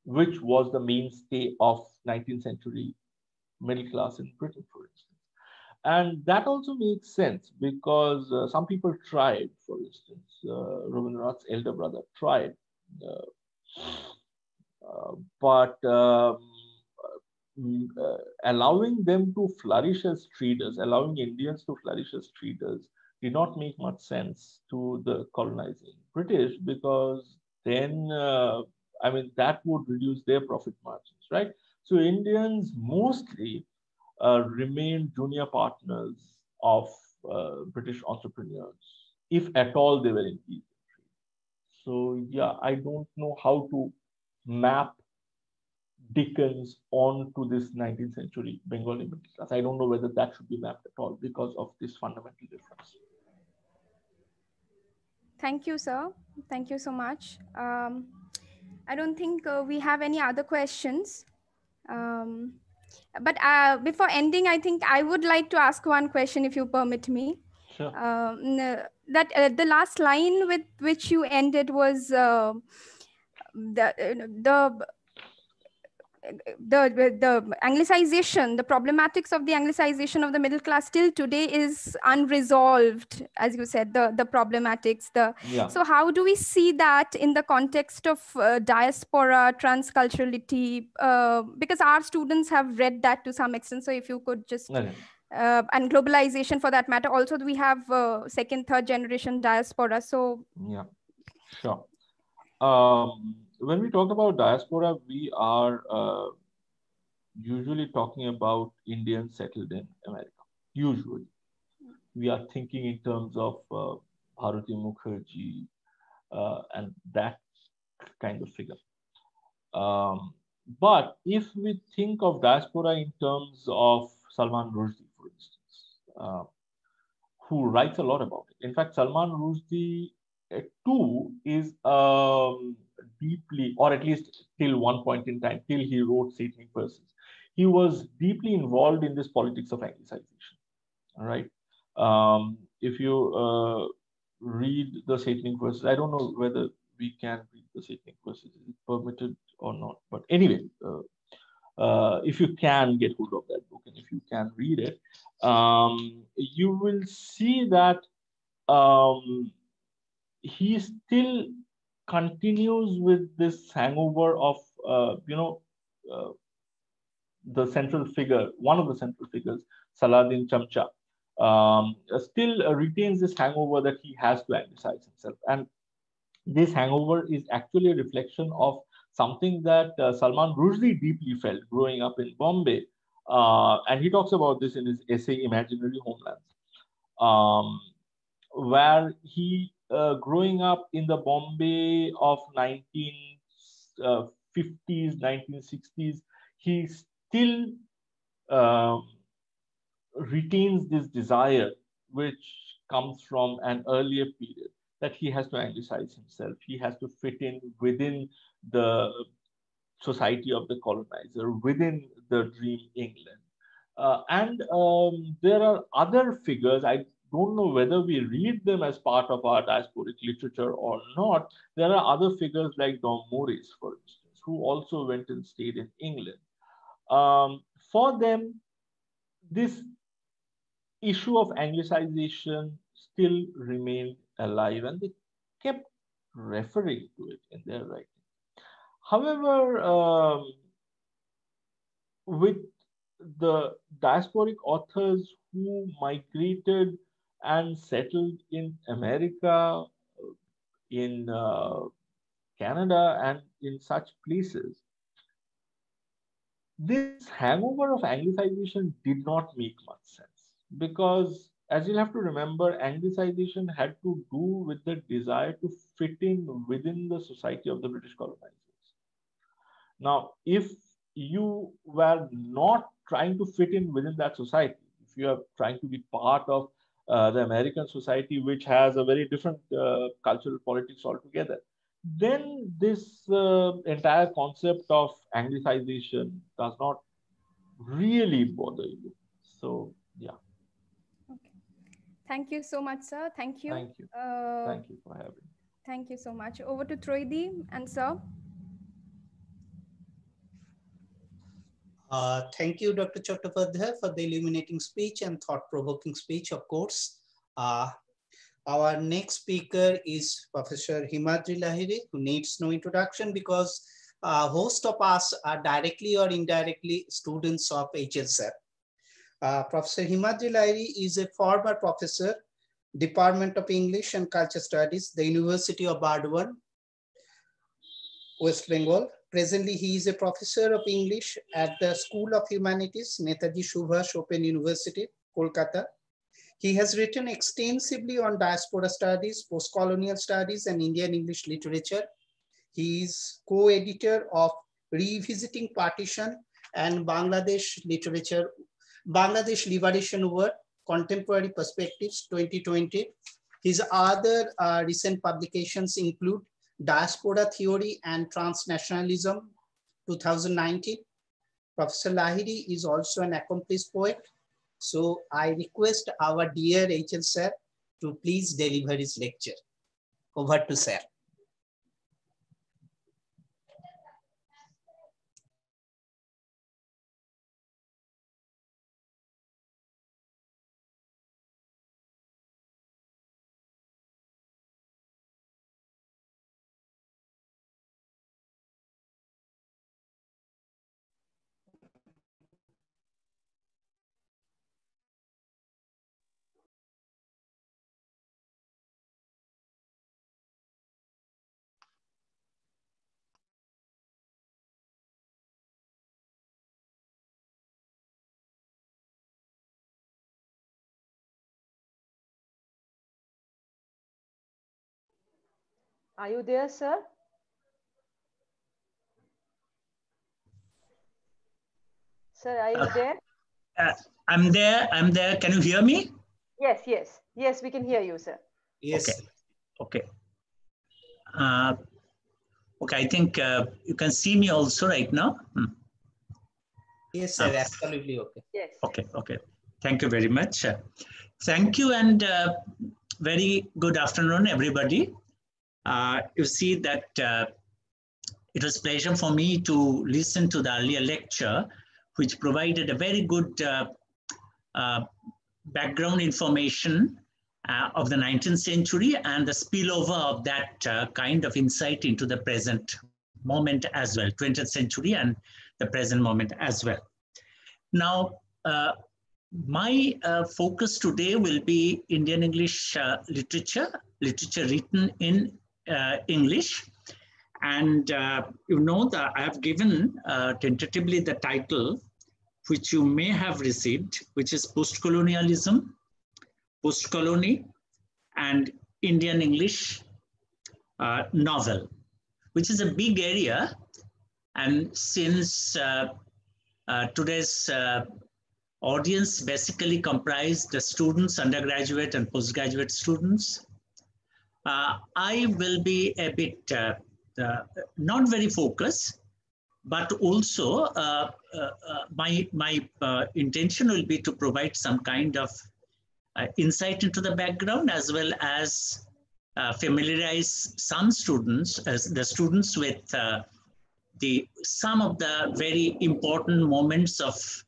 which was the mainstay of 19th century middle class in Britain, for instance. And that also makes sense because some people tried, for instance, Rabindranath's elder brother tried, but allowing them to flourish as traders, allowing Indians to flourish as traders did not make much sense to the colonizing British, because then, I mean, that would reduce their profit margins, right? So Indians mostly remained junior partners of British entrepreneurs, if at all they were engaged. So yeah, I don't know how to map Dickens onto this 19th century Bengali middle class. I don't know whether that should be mapped at all because of this fundamental difference. Thank you, sir. Thank you so much. I don't think we have any other questions. But before ending, I think I would like to ask one question, if you permit me. Sure. That the last line with which you ended was the anglicization, the problematics of the anglicization of the middle class till today is unresolved, as you said, the problematics. Yeah. So how do we see that in the context of diaspora, transculturality? Because our students have read that to some extent. So if you could just, Okay. and globalization for that matter, also we have second, third generation diaspora. So yeah, sure. When we talk about diaspora, we are usually talking about Indians settled in America. Usually, we are thinking in terms of Bharati Mukherjee and that kind of figure. But if we think of diaspora in terms of Salman Rushdie, for instance, who writes a lot about it. In fact, Salman Rushdie too is deeply, or at least till one point in time, till he wrote Satanic Verses, he was deeply involved in this politics of Anglicization. All right. If you read the Satanic Verses, I don't know whether we can read the Satanic Verses, is it permitted or not? But anyway, if you can get hold of that book and if you can read it, you will see that he still continues with this hangover of, the central figure, one of the central figures, Saladin Chamcha, still retains this hangover that he has to anglicize himself. And this hangover is actually a reflection of something that Salman Rushdie deeply felt growing up in Bombay. And he talks about this in his essay, Imaginary Homelands, where he, growing up in the Bombay of 1950s, 1960s, he still retains this desire, which comes from an earlier period, that he has to anglicize himself. He has to fit in within the society of the colonizer, within the dream England. And there are other figures. I don't know whether we read them as part of our diasporic literature or not. There are other figures like Dom Morris, for instance, who also went and stayed in England. For them, this issue of Anglicization still remained alive, and they kept referring to it in their writing. However, with the diasporic authors who migrated and settled in America, in Canada, and in such places, this hangover of Anglicization did not make much sense, because, as you'll have to remember, Anglicization had to do with the desire to fit in within the society of the British colonizers. Now, if you were not trying to fit in within that society, if you are trying to be part of the American society, which has a very different cultural politics altogether, then this entire concept of Anglicization does not really bother you. So, yeah. okay. Thank you so much, sir. Thank you. Thank you. Thank you for having me. Thank you so much. Over to Troidi and sir. Thank you, Dr. Chattopadhyay, for the illuminating speech and thought-provoking speech, of course. Our next speaker is Professor Himadri Lahiri, who needs no introduction because most of us are directly or indirectly students of HLSEP. Professor Himadri Lahiri is a former professor, Department of English and Culture Studies, the University of Burdwan, West Bengal. Presently, he is a professor of English at the School of Humanities, Netaji Subhash Open University, Kolkata. He has written extensively on diaspora studies, post-colonial studies, and Indian English literature. He is co-editor of Revisiting Partition and Bangladesh Literature, Bangladesh Liberation War, Contemporary Perspectives 2020. His other recent publications include Diaspora Theory and Transnationalism 2019. Professor Lahiri is also an accomplished poet. So I request our dear HL sir to please deliver his lecture. Over to sir. Are you there, sir? Sir, are you there? I'm there. I'm there. Can you hear me? Yes, yes. Yes, we can hear you, sir. Yes. Okay. Okay, I think you can see me also right now. Yes, sir, absolutely okay. Yes. Okay. Thank you very much. Thank you and very good afternoon, everybody. You see that it was a pleasure for me to listen to the earlier lecture, which provided a very good background information of the 19th century and the spillover of that kind of insight into the present moment as well, 20th century and the present moment as well. Now, my focus today will be Indian English literature written in English. And you know that I have given tentatively the title, which you may have received, which is Post-Colonialism, Post-Colony, and Indian English novel, which is a big area. And since today's audience basically comprised the students, undergraduate and postgraduate students, I will be a bit not very focused, but also my intention will be to provide some kind of insight into the background, as well as familiarize some students, the students with some of the very important moments of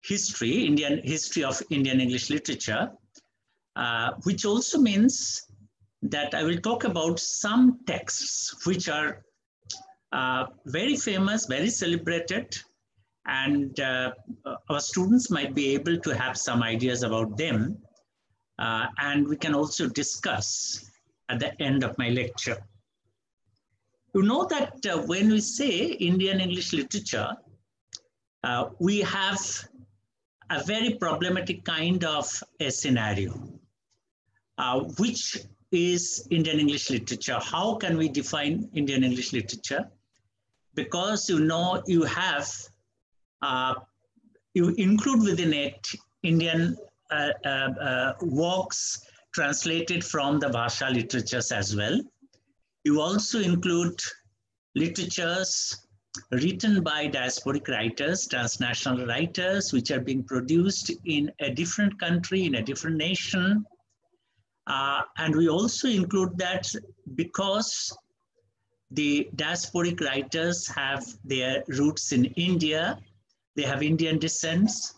history, Indian history of Indian English literature, which also means that I will talk about some texts which are very famous, very celebrated, and our students might be able to have some ideas about them. And we can also discuss at the end of my lecture. You know that when we say Indian English literature, we have a very problematic kind of a scenario, which is Indian English literature. How can we define Indian English literature? Because you know you have, you include within it Indian works translated from the Bhasha literatures as well. You also include literatures written by diasporic writers, transnational writers, which are being produced in a different country, in a different nation. And we also include that because the diasporic writers have their roots in India, they have Indian descents.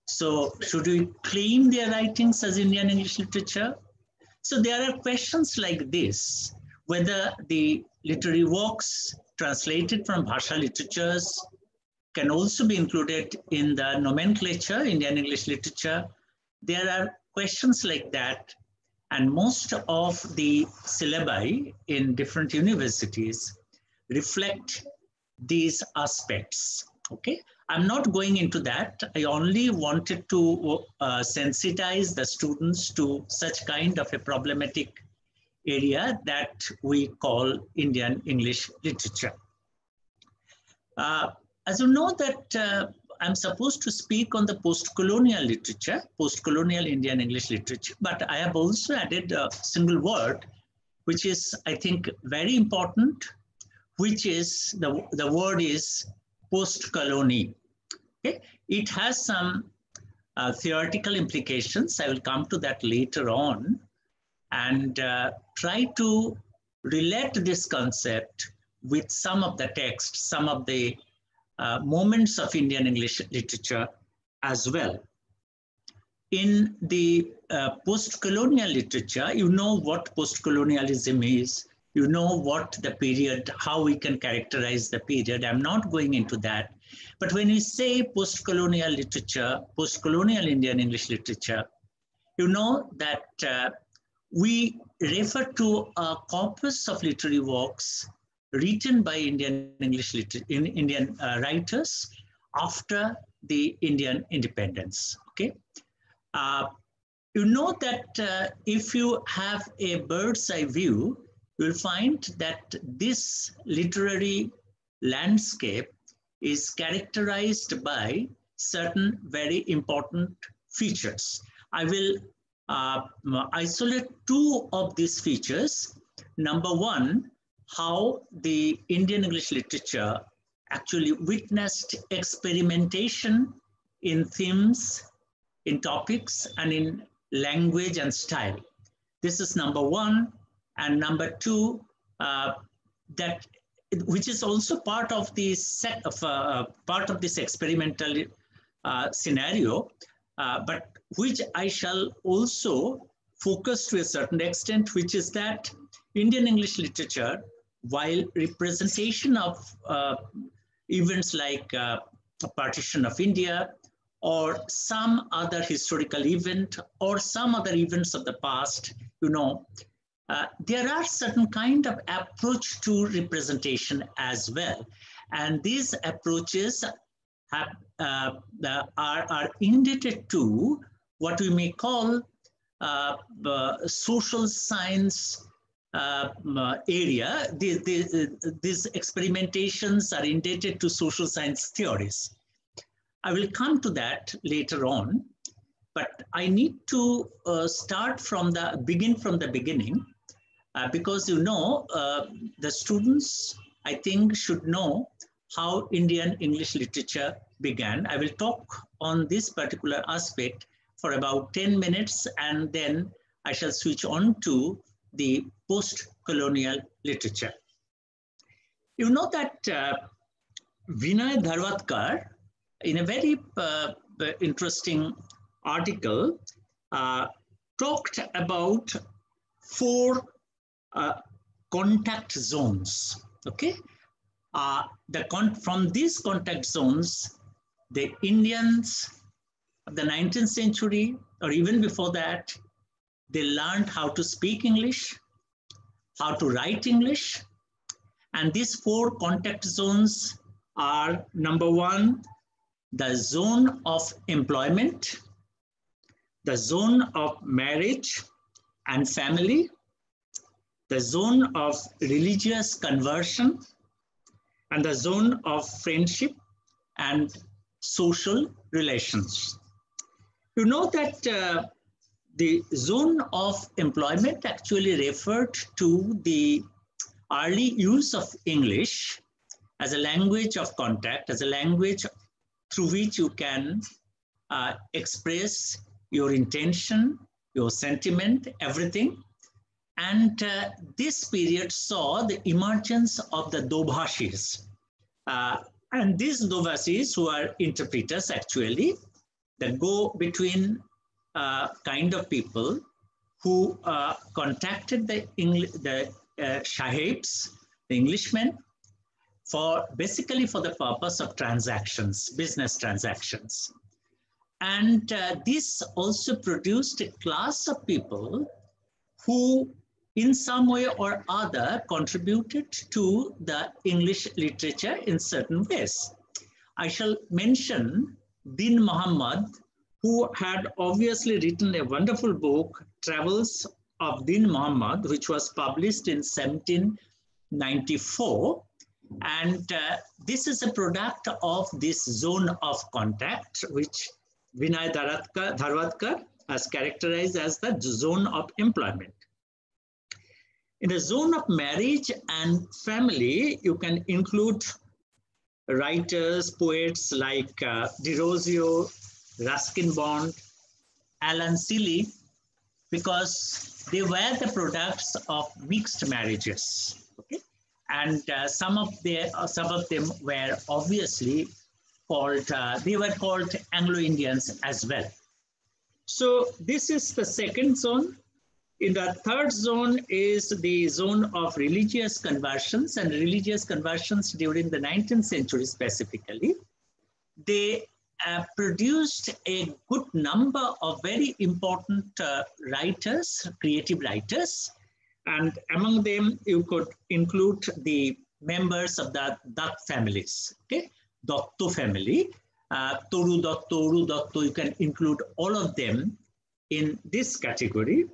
So should we claim their writings as Indian English literature? So there are questions like this, whether the literary works translated from Bhasha literatures can also be included in the nomenclature, Indian English literature. There are questions like that, And most of the syllabi in different universities reflect these aspects. Okay, I'm not going into that. I only wanted to sensitize the students to such kind of a problematic area that we call Indian English literature. As you know that I'm supposed to speak on the post-colonial literature, post-colonial Indian English literature, but I have also added a single word, which is, I think, very important, which is, the word is post-colony. Okay? It has some theoretical implications. I will come to that later on, and try to relate this concept with some of the text, some of the moments of Indian English literature as well. In the post-colonial literature, you know what post-colonialism is, you know what the period, how we can characterize the period. I'm not going into that. But when we say post-colonial literature, post-colonial Indian English literature, you know that we refer to a corpus of literary works written by Indian English Indian writers after the Indian independence. Okay, you know that if you have a bird's eye view, you'll find that this literary landscape is characterized by certain very important features. I will isolate two of these features. Number one, how the Indian English literature actually witnessed experimentation in themes, in topics, and in language and style. This is number one. And number two, that which is also part of the set of part of this experimental scenario, but which I shall also focus to a certain extent, which is that Indian English literature, while representation of events like a partition of India or some other historical event or some other events of the past, you know, there are certain kind of approach to representation as well. And these approaches have, are indebted to what we may call social science area. These experimentations are indebted to social science theories. I will come to that later on, but I need to begin from the beginning, because you know, the students, I think, should know how Indian English literature began. I will talk on this particular aspect for about 10 minutes, and then I shall switch on to the post-colonial literature. You know that Vinay Dharwadkar, in a very interesting article, talked about 4 contact zones. Okay, from these contact zones, the Indians of the 19th century, or even before that, they learned how to speak English, how to write English. And these 4 contact zones are: number 1, the zone of employment, the zone of marriage and family, the zone of religious conversion, and the zone of friendship and social relations. You know that the zone of employment actually referred to the early use of English as a language of contact, as a language through which you can express your intention, your sentiment, everything. And this period saw the emergence of the Dobhashis. And these Dobhashis, who are interpreters actually, that go between kind of people who contacted the Sahibs, the Englishmen, basically for the purpose of transactions, business transactions. And this also produced a class of people who in some way or other contributed to the English literature in certain ways. I shall mention Din Muhammad, who had obviously written a wonderful book, Travels of Din Muhammad, which was published in 1794. And this is a product of this zone of contact, which Vinay Dharwadkar has characterized as the zone of employment. In the zone of marriage and family, you can include writers, poets like Derozio, Ruskin Bond, Alan Seeley, because they were the products of mixed marriages. Okay? And some of them were obviously called, they were called Anglo-Indians as well. So this is the second zone. In the third zone is the zone of religious conversions, and religious conversions during the 19th century specifically. They produced a good number of very important writers, creative writers, and among them you could include the members of the Dutt families, okay? Dotto family, Toru Dotto, Uru Dotto, you can include all of them in this category.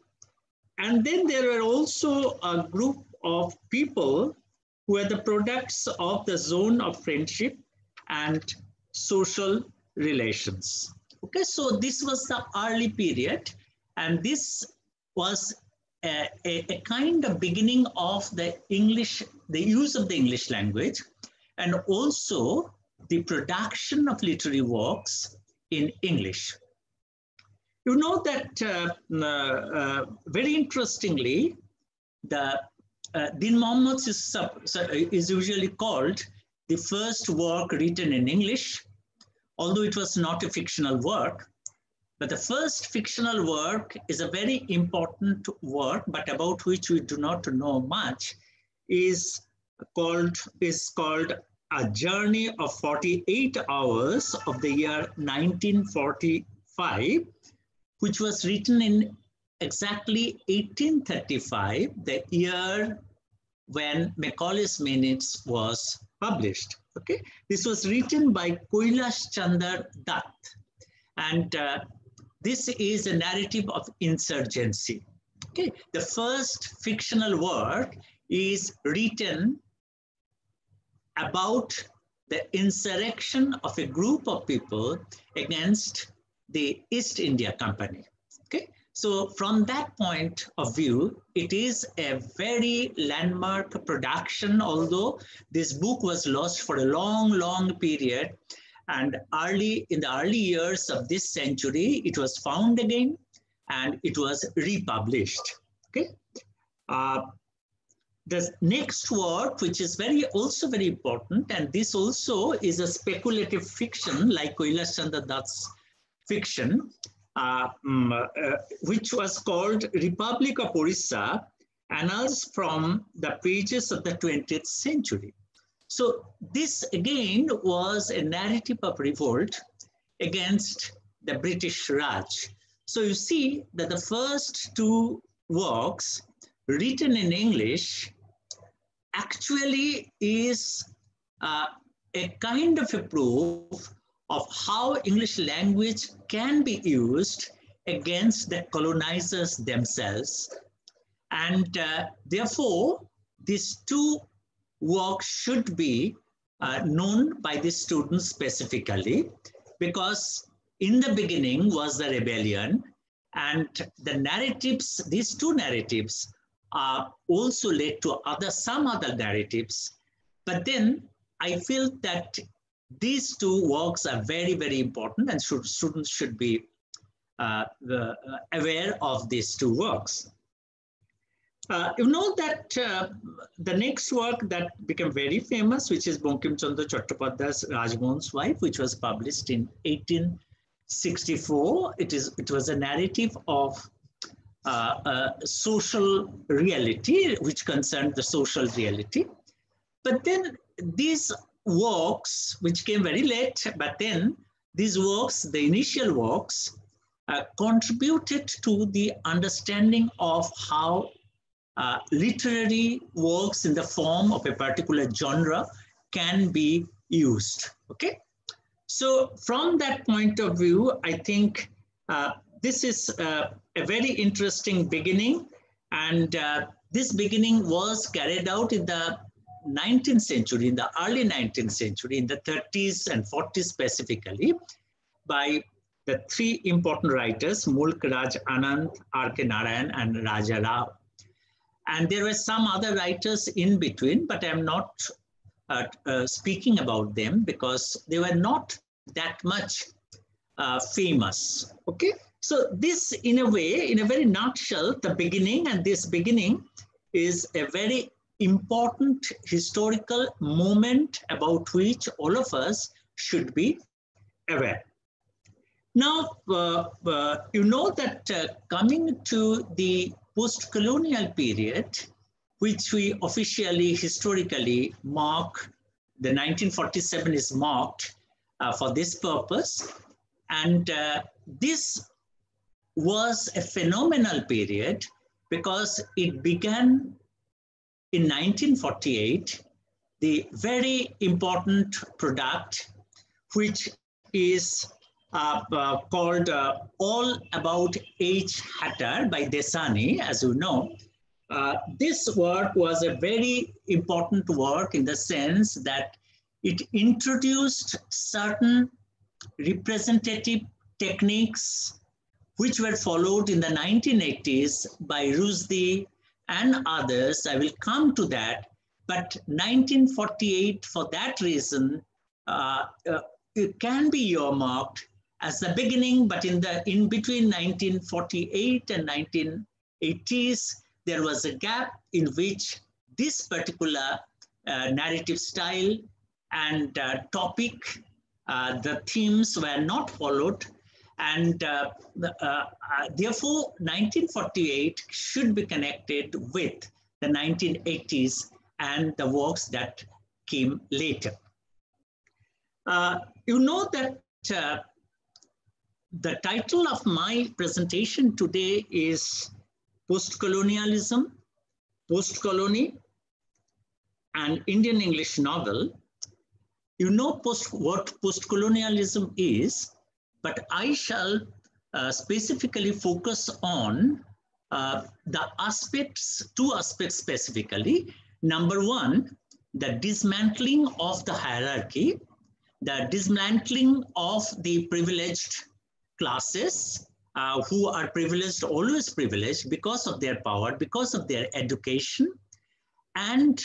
And then there were also a group of people who were the products of the zone of friendship and social relations. Okay, so this was the early period, and this was a kind of beginning of the English, the use of the English language, and also the production of literary works in English. You know that very interestingly, the Din Muhammad is usually called the first work written in English, although it was not a fictional work. But the first fictional work is a very important work, but about which we do not know much, is called A Journey of 48 Hours of the year 1945, which was written in exactly 1835, the year when Macaulay's Minutes was published. Okay, this was written by Kailash Chandra Dutt, and this is a narrative of insurgency. Okay, the first fictional work is written about the insurrection of a group of people against the East India Company. Okay, so from that point of view, it is a very landmark production, although this book was lost for a long, long period. And in the early years of this century, it was found again and it was republished. Okay. The next work, which is also very important, and this also is a speculative fiction like Kailash Chandra Dutt's fiction, which was called Republic of Orissa, Annals from the Pages of the 20th Century. So this again was a narrative of revolt against the British Raj. So you see that the first two works written in English actually is a kind of a proof of how English language can be used against the colonizers themselves. And therefore, these two works should be known by the students specifically, because in the beginning was the rebellion, and the narratives, these two narratives, also led to some other narratives. But then I feel that these two works are very, very important, and students should be aware of these two works. You know that the next work that became very famous, which is Bankim Chandra Chattopadhyay's Rajmohan's Wife, which was published in 1864. It was a narrative of social reality, which concerned the social reality. But then these works, which came very late, but then these works, the initial works, contributed to the understanding of how literary works in the form of a particular genre can be used. Okay, so from that point of view, I think this is a very interesting beginning, and this beginning was carried out in the 19th century, in the early 19th century, in the 30s and 40s specifically, by the three important writers, Mulk Raj Anand, R.K. Narayan, and Raja Rao. And there were some other writers in between, but I'm not speaking about them because they were not that much famous. Okay, so this, in a way, in a very nutshell, the beginning, and this beginning is a very important historical moment about which all of us should be aware. Now, you know that coming to the post-colonial period, which we officially, historically mark, the 1947 is marked for this purpose. And this was a phenomenal period because it began in 1948, the very important product, which is called All About H. Hatter by Desani, as you know. This work was a very important work in the sense that it introduced certain representative techniques which were followed in the 1980s by Rushdie and others. I will come to that, but 1948, for that reason, it can be earmarked as the beginning, but in between 1948 and 1980s, there was a gap in which this particular narrative style and topic, the themes were not followed, and therefore 1948 should be connected with the 1980s and the works that came later. You know that the title of my presentation today is Post-Colonialism, Post-Colony, and Indian English Novel. You know what post-colonialism is, but I shall specifically focus on the aspects, two aspects specifically. Number one, the dismantling of the hierarchy, the dismantling of the privileged classes who are privileged, always privileged because of their power, because of their education. And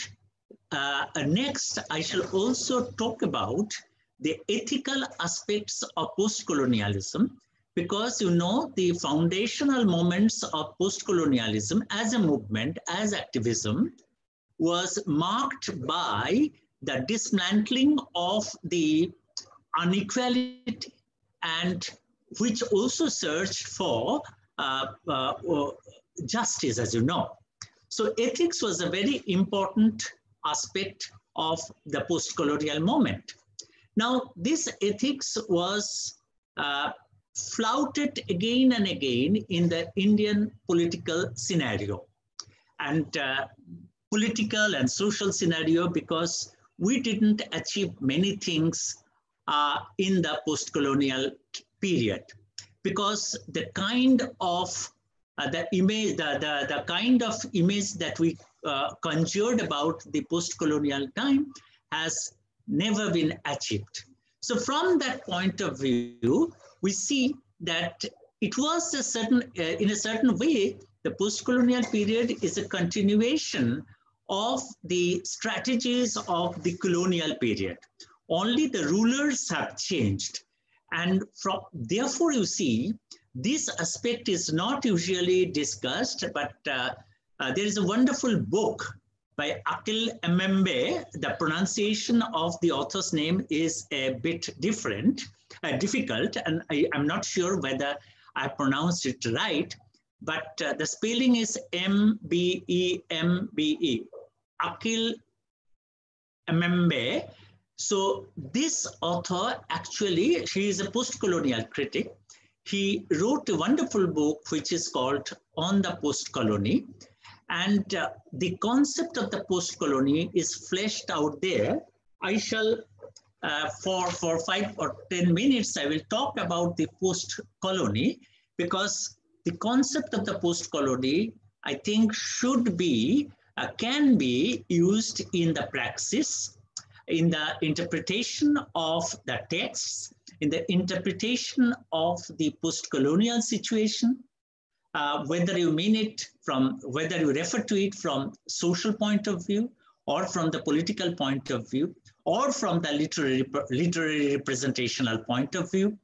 next, I shall also talk about the ethical aspects of post-colonialism, because you know the foundational moments of post-colonialism as a movement, as activism, was marked by the dismantling of the inequality, and which also searched for justice, as you know. So ethics was a very important aspect of the post-colonial moment. Now, this ethics was flouted again and again in the Indian political scenario, and political and social scenario, because we didn't achieve many things in the post-colonial period, because the kind of the image that we conjured about the post-colonial time has never been achieved. So from that point of view, we see that it was a certain, in a certain way, the post-colonial period is a continuation of the strategies of the colonial period. Only the rulers have changed. And therefore, you see, this aspect is not usually discussed, but there is a wonderful book by Akil Emembe. The pronunciation of the author's name is a bit difficult, and I'm not sure whether I pronounced it right, but the spelling is M-B-E-M-B-E, Akil Emembe. So this author, actually, she is a post-colonial critic. he wrote a wonderful book which is called On the Post-Colony. And the concept of the post-colony is fleshed out there. I shall, for 5 or 10 minutes, I will talk about the post-colony, because the concept of the post-colony, I think, should be, can be used in the praxis, in the interpretation of the texts, in the interpretation of the post-colonial situation, whether you mean it from, whether you refer to it from social point of view, or from the political point of view, or from the literary representational point of view,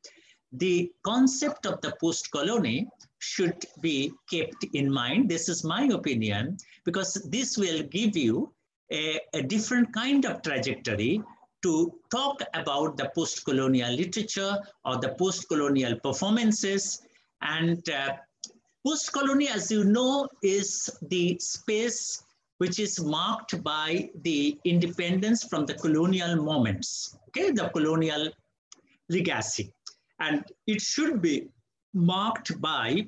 the concept of the post-colony should be kept in mind. This is my opinion, because this will give you a different kind of trajectory to talk about the post-colonial literature or the post-colonial performances. And post-colony, as you know, is the space which is marked by the independence from the colonial moments, okay, the colonial legacy. And it should be marked by,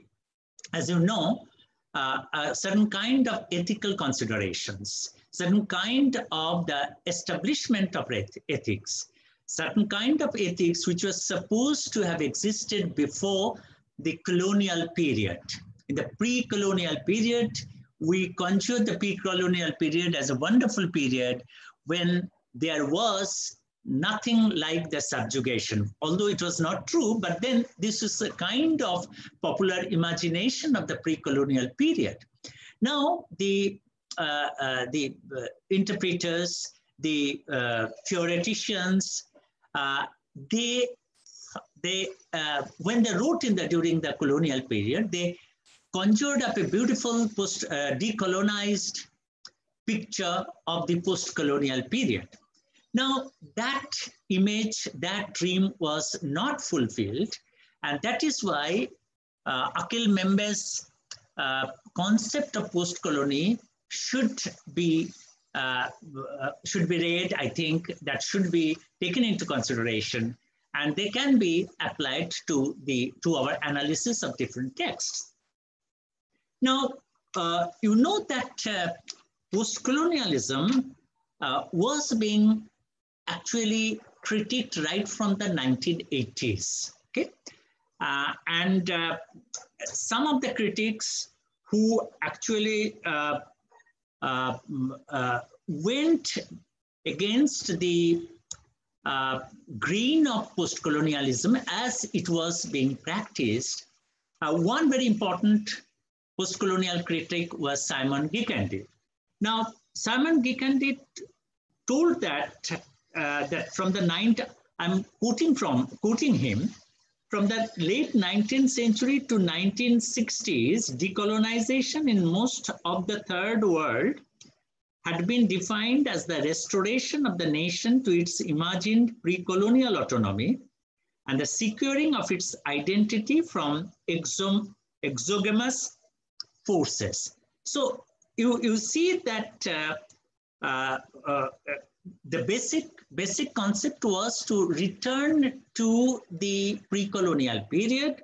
as you know, a certain kind of ethical considerations, certain kind of the establishment of ethics, certain kind of ethics which was supposed to have existed before the colonial period. In the pre-colonial period, we conjure the pre-colonial period as a wonderful period when there was nothing like the subjugation, although it was not true, but then this is a kind of popular imagination of the pre-colonial period. Now, the interpreters, the theoreticians, when they wrote during the colonial period, they conjured up a beautiful decolonized picture of the post-colonial period. Now, that image, that dream was not fulfilled, and that is why Akhil Membe's concept of post-colony should be read. I think that should be taken into consideration, and they can be applied to our analysis of different texts. Now, you know that post-colonialism was being actually critiqued right from the 1980s, okay? And some of the critics who actually went against the grain of post-colonialism as it was being practiced, one very important post-colonial critic was Simon Gikandi. Now, Simon Gikandi told that from the I'm quoting him, from the late 19th century to 1960s, decolonization in most of the third world had been defined as the restoration of the nation to its imagined pre-colonial autonomy and the securing of its identity from exogamous forces. So you see that the basic concept was to return to the pre-colonial period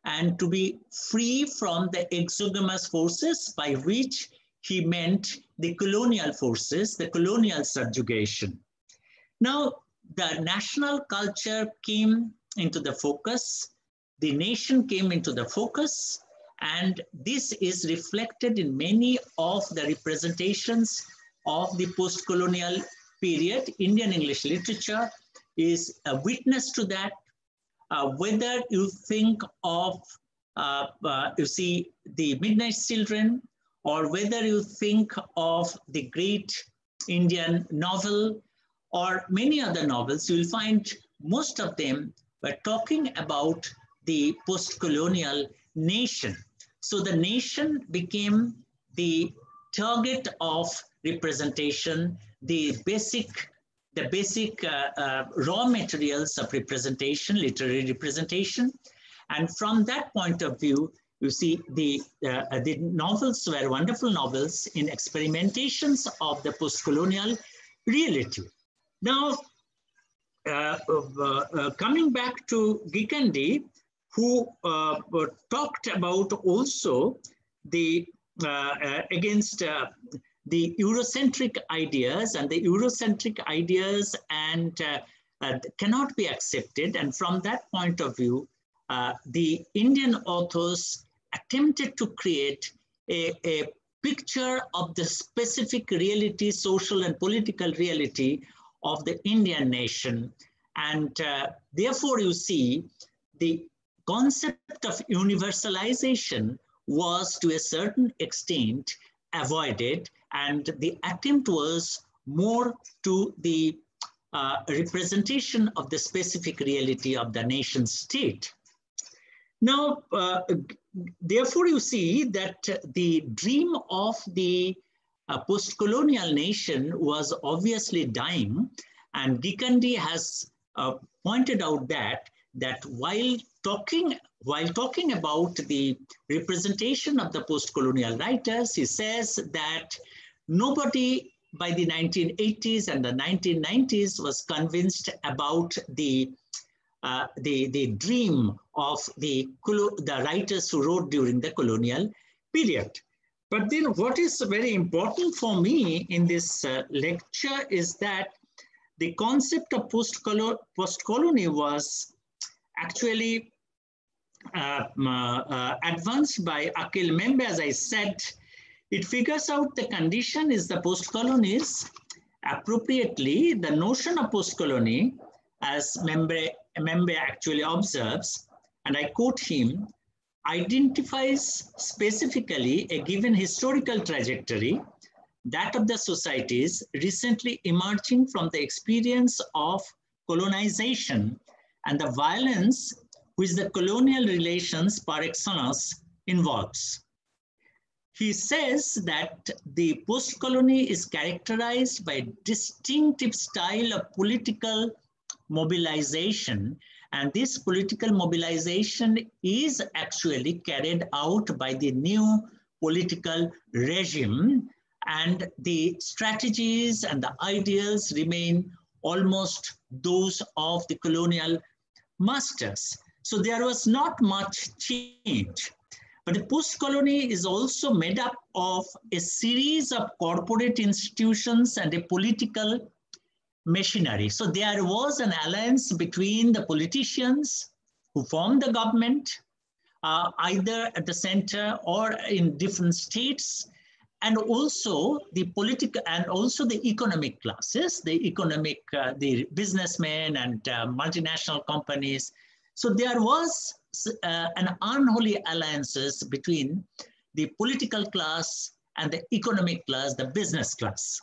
and to be free from the exogamous forces, by which he meant the colonial forces, the colonial subjugation. Now, the national culture came into the focus, the nation came into the focus, and this is reflected in many of the representations of the post-colonial period. Indian English literature is a witness to that. Whether you think of, you see, the Midnight Children, or whether you think of the great Indian novel, or many other novels, you'll find most of them were talking about the post-colonial nation. So the nation became the target of representation, the basic raw materials of representation, literary representation. And from that point of view, you see the novels were wonderful novels in experimentations of the post-colonial reality. Now, coming back to Gikandi, who talked about also the against the Eurocentric ideas, and the Eurocentric ideas and cannot be accepted. And from that point of view, the Indian authors attempted to create a picture of the specific reality, social and political reality of the Indian nation. And therefore, you see, the concept of universalization was to a certain extent avoided, and the attempt was more to the representation of the specific reality of the nation state. Now, therefore, you see that the dream of the post-colonial nation was obviously dying, and Gikandi has pointed out that while talking about the representation of the post-colonial writers, he says that nobody by the 1980s and the 1990s was convinced about the dream of the writers who wrote during the colonial period. But then what is very important for me in this lecture is that the concept of post-colony was actually advanced by Akhil Membe. As I said, it figures out the condition is the post-colonies. Appropriately, the notion of post-colony, as Membe actually observes, and I quote him, identifies specifically a given historical trajectory, that of the societies recently emerging from the experience of colonization and the violence which the colonial relations par excellence involves. He says that the post-colony is characterized by a distinctive style of political mobilization, and this political mobilization is actually carried out by the new political regime, and the strategies and the ideals remain almost those of the colonial masters. So there was not much change. But the post-colony is also made up of a series of corporate institutions and a political machinery. So there was an alliance between the politicians who formed the government, either at the center or in different states, and also the political and also the economic classes, the businessmen and multinational companies. So there was an unholy alliances between the political class and the economic class, the business class.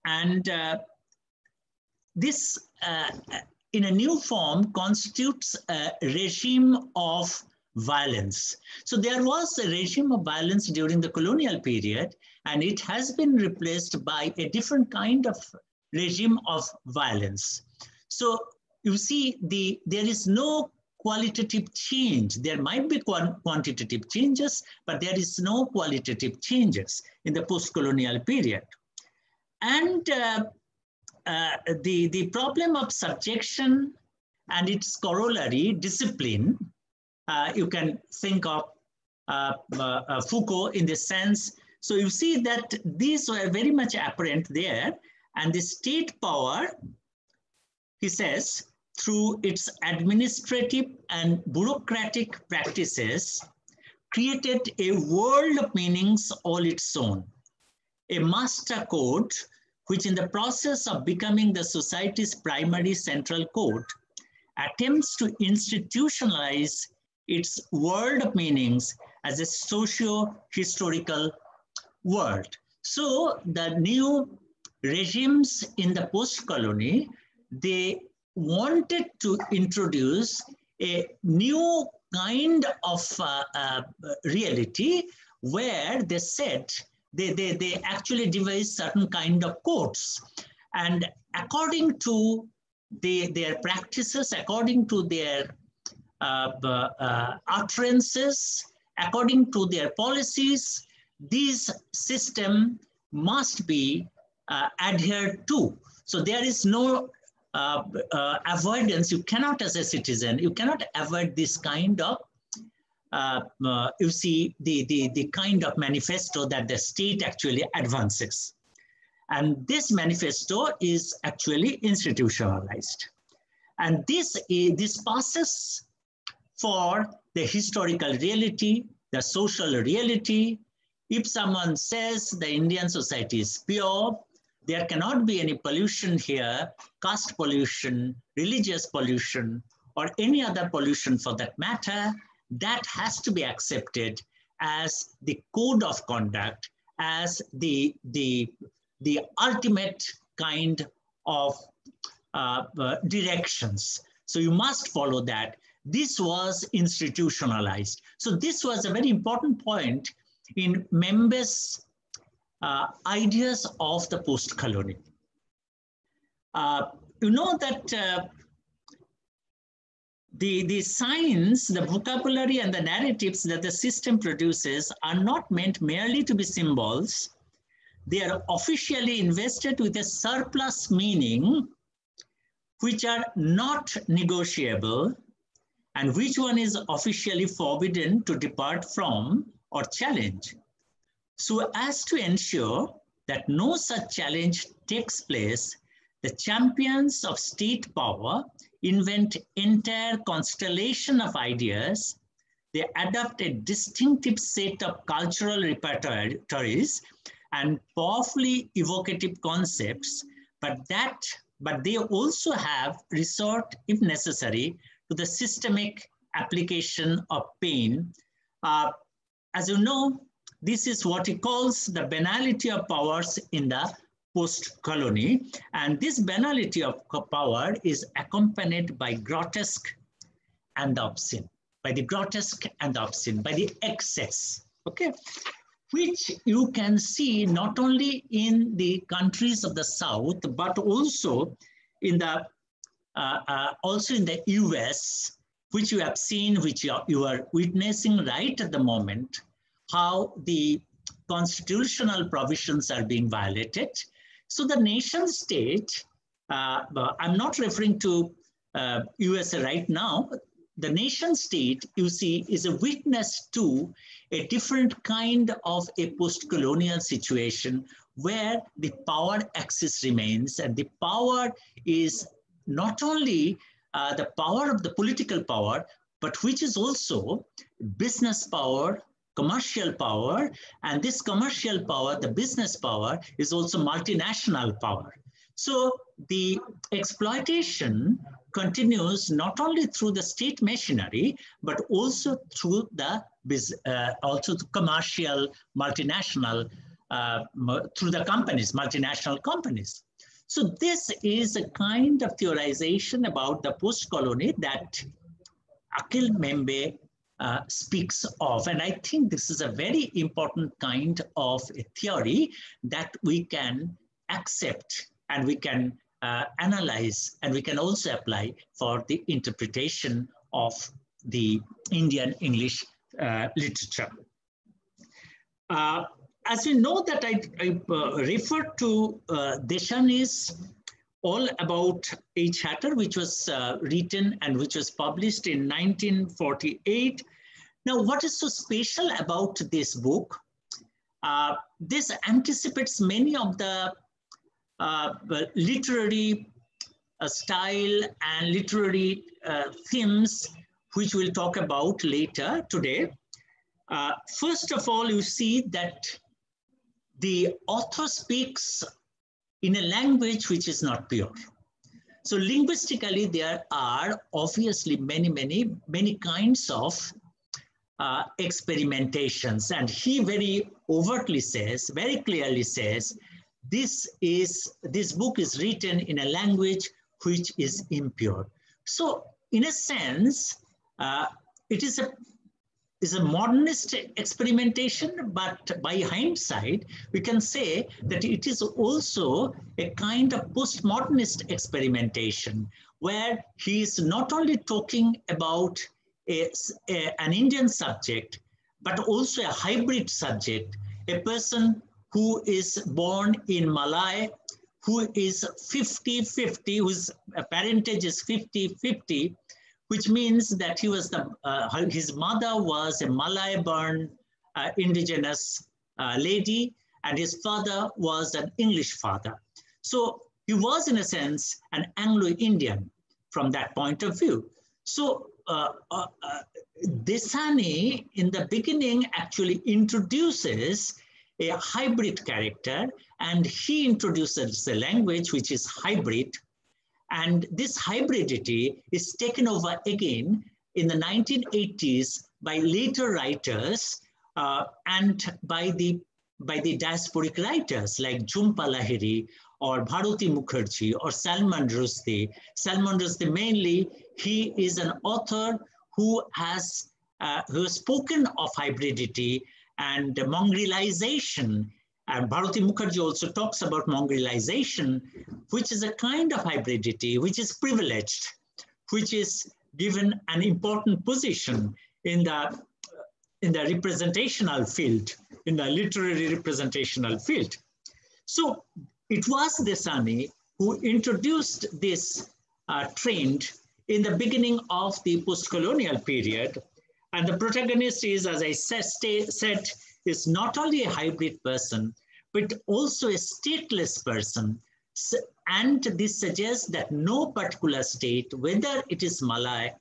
And this, in a new form, constitutes a regime of violence. So there was a regime of violence during the colonial period, and it has been replaced by a different kind of regime of violence. So you see, there is no qualitative change. There might be quantitative changes, but there is no qualitative changes in the post-colonial period. And the problem of subjection and its corollary, discipline, you can think of Foucault in this sense. So you see that these were very much apparent there, and the state power, he says, through its administrative and bureaucratic practices, created a world of meanings all its own, a master code, which in the process of becoming the society's primary central code, attempts to institutionalize its world of meanings as a socio-historical world. So the new regimes in the post-colony, they wanted to introduce a new kind of reality where they said they actually devised certain kind of codes, and according to their practices, according to their utterances, according to their policies, these system must be adhered to. So there is no avoidance. You cannot, as a citizen, you cannot avoid this kind of, you see, the kind of manifesto that the state actually advances. And this manifesto is actually institutionalized. And this passes for the historical reality, the social reality. If someone says the Indian society is pure, there cannot be any pollution here, caste pollution, religious pollution, or any other pollution for that matter, that has to be accepted as the code of conduct, as the ultimate kind of directions. So you must follow that. This was institutionalized. So this was a very important point in members' ideas of the post-colony. You know that the signs, the vocabulary and the narratives that the system produces are not meant merely to be symbols. They are officially invested with a surplus meaning, which are not negotiable, and which one is officially forbidden to depart from or challenge, so as to ensure that no such challenge takes place. The champions of state power invent entire constellation of ideas. They adopt a distinctive set of cultural repertories and powerfully evocative concepts, but they also have resort, if necessary, to the systemic application of pain. As you know, this is what he calls the banality of powers in the post-colony. And this banality of power is accompanied by grotesque and the obscene, by the grotesque and the obscene, by the excess, okay? Which you can see not only in the countries of the South, but also in the US, which you have seen, which you are witnessing right at the moment, how the constitutional provisions are being violated. So the nation state, I'm not referring to USA right now, the nation state, you see, is a witness to a different kind of a post-colonial situation where the power axis remains, and the power is not only the power of the political power, but which is also business power, commercial power, and this commercial power, the business power, is also multinational power. So the exploitation continues not only through the state machinery, but also through the commercial, multinational, through the companies, multinational companies. So this is a kind of theorization about the post-colony that Akhil Membe speaks of. And I think this is a very important kind of a theory that we can accept and we can analyze, and we can also apply for the interpretation of the Indian English literature. As we know that I referred to Deshani's All About H. Hatter, which was written and which was published in 1948. Now, what is so special about this book? This anticipates many of the literary style and literary themes which we'll talk about later today. First of all, you see that the author speaks in a language which is not pure. So linguistically, there are obviously many kinds of experimentations. And he very overtly says, very clearly says, this book is written in a language which is impure. So in a sense, it is a modernist experimentation, but by hindsight, we can say that it is also a kind of postmodernist experimentation where he is not only talking about an Indian subject, but also a hybrid subject, a person who is born in Malay, who is 50-50, whose parentage is 50-50, which means that he was his mother was a Malay-born indigenous lady, and his father was an English father. So he was, in a sense, an Anglo-Indian from that point of view. So Desani, in the beginning, actually introduces a hybrid character, and he introduces a language which is hybrid. And this hybridity is taken over again in the 1980s by later writers and by the diasporic writers like Jhumpa Lahiri or Bharati Mukherjee or Salman Rushdie. Salman Rushdie mainly, he is an author who has spoken of hybridity and mongrelization. And Bharati Mukherjee also talks about mongrelization, which is a kind of hybridity, which is privileged, which is given an important position in the representational field, in the literary representational field. So it was Desani who introduced this trend in the beginning of the post-colonial period. And the protagonist is, as I said, is not only a hybrid person, but also a stateless person. And this suggests that no particular state, whether it is Malay,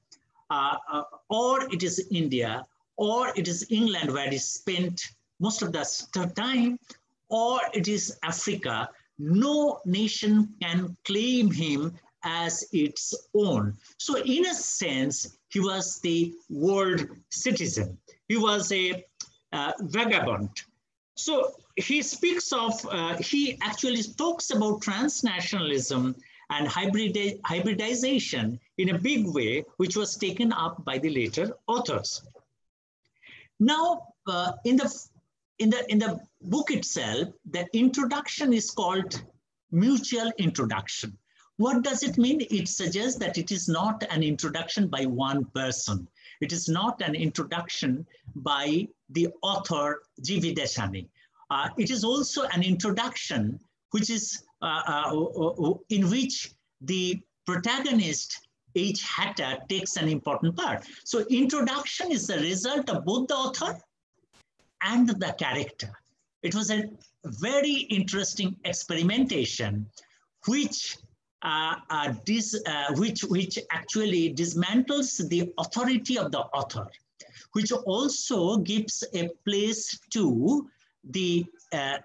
or it is India, or it is England, where he spent most of the time, or it is Africa, no nation can claim him as its own. So in a sense, he was the world citizen. He was a vagabond. So he speaks of, he actually talks about transnationalism and hybridization in a big way, which was taken up by the later authors. Now, in the book itself, the introduction is called mutual introduction. What does it mean? It suggests that it is not an introduction by one person. It is not an introduction by the author, G.V. Desani. It is also an introduction which is in which the protagonist, H. Hatter, takes an important part. So introduction is the result of both the author and the character. It was a very interesting experimentation which actually dismantles the authority of the author, which also gives a place to the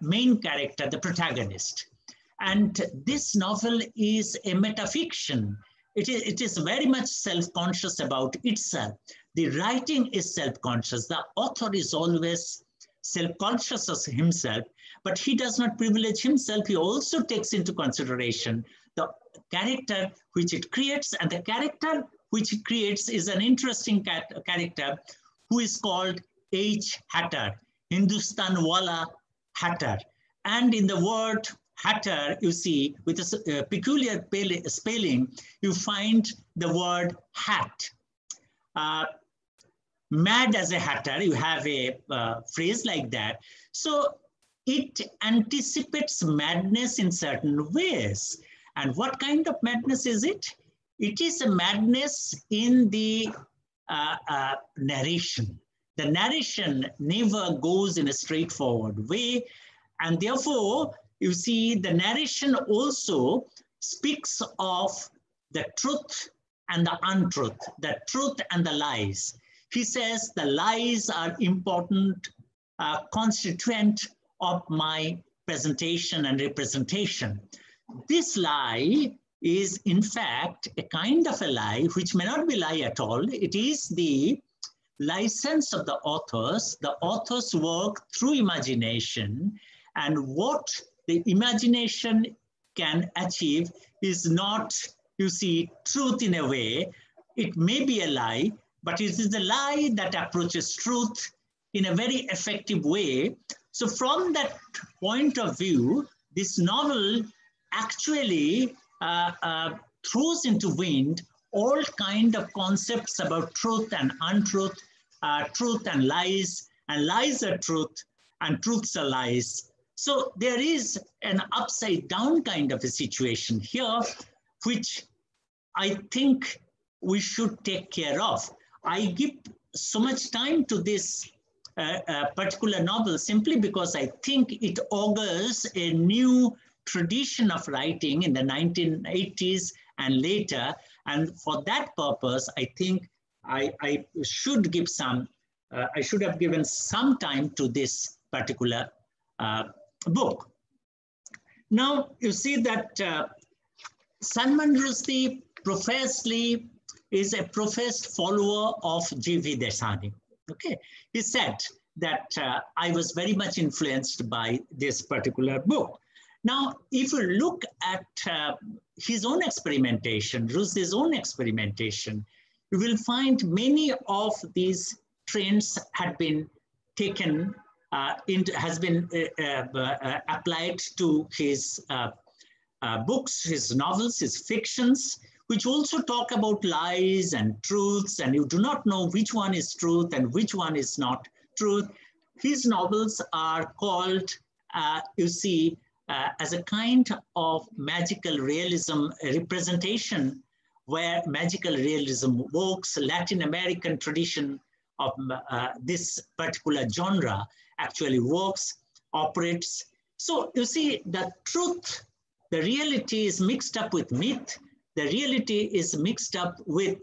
main character, the protagonist. And this novel is a metafiction. It is very much self-conscious about itself. The writing is self-conscious. The author is always self-conscious of himself, but he does not privilege himself. He also takes into consideration the character which it creates, and the character which it creates is an interesting character who is called H. Hatter, Hindustan-wala Hatter. And in the word Hatter, you see, with a peculiar spelling, you find the word hat. Mad as a hatter, you have a phrase like that. So it anticipates madness in certain ways. And what kind of madness is it? It is a madness in the narration. The narration never goes in a straightforward way. And therefore, you see, the narration also speaks of the truth and the untruth, the truth and the lies. He says the lies are important constituent of my presentation and representation. This lie is, in fact, a kind of a lie, which may not be lie at all. It is the license of the authors work through imagination, and what the imagination can achieve is not, you see, truth in a way. It may be a lie, but it is a lie that approaches truth in a very effective way. So from that point of view, this novel actually throws into wind all kind of concepts about truth and untruth, truth and lies are truth, and truths are lies. So there is an upside down kind of a situation here, which I think we should take care of. I give so much time to this particular novel simply because I think it augurs a new tradition of writing in the 1980s and later. And for that purpose, I think I should give some, I should have given some time to this particular book. Now, you see that Salman Rushdie is a professed follower of G.V. Desani. Okay, he said that I was very much influenced by this particular book. Now, if you look at his own experimentation, Rushdie's own experimentation, you will find many of these trends had been taken has been applied to his books, his novels, his fictions, which also talk about lies and truths, and you do not know which one is truth and which one is not truth. His novels are called, you see, as a kind of magical realism representation, where magical realism works, Latin American tradition of this particular genre actually works, operates. So you see, the truth, the reality is mixed up with myth. The reality is mixed up with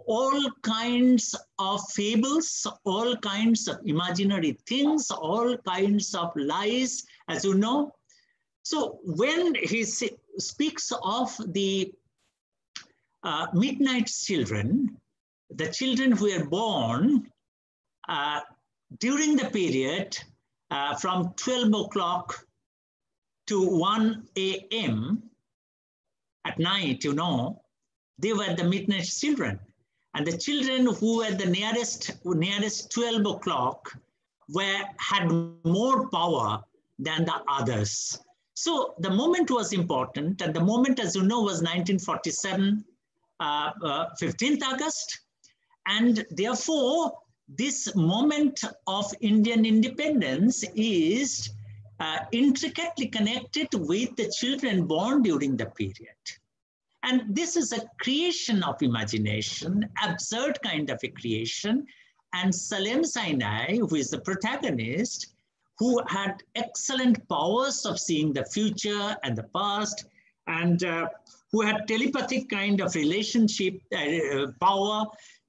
all kinds of fables, all kinds of imaginary things, all kinds of lies, as you know. So when he speaks of the midnight children, the children who were born during the period from 12 o'clock to 1 a.m. at night, you know, they were the midnight children. And the children who were the nearest 12 o'clock had more power than the others. So the moment was important, and the moment, as you know, was 1947, 15th August. And therefore, this moment of Indian independence is intricately connected with the children born during the period. And this is a creation of imagination, absurd kind of a creation. And Salem Sinai, who is the protagonist, who had excellent powers of seeing the future and the past, and who had telepathic kind of relationship power,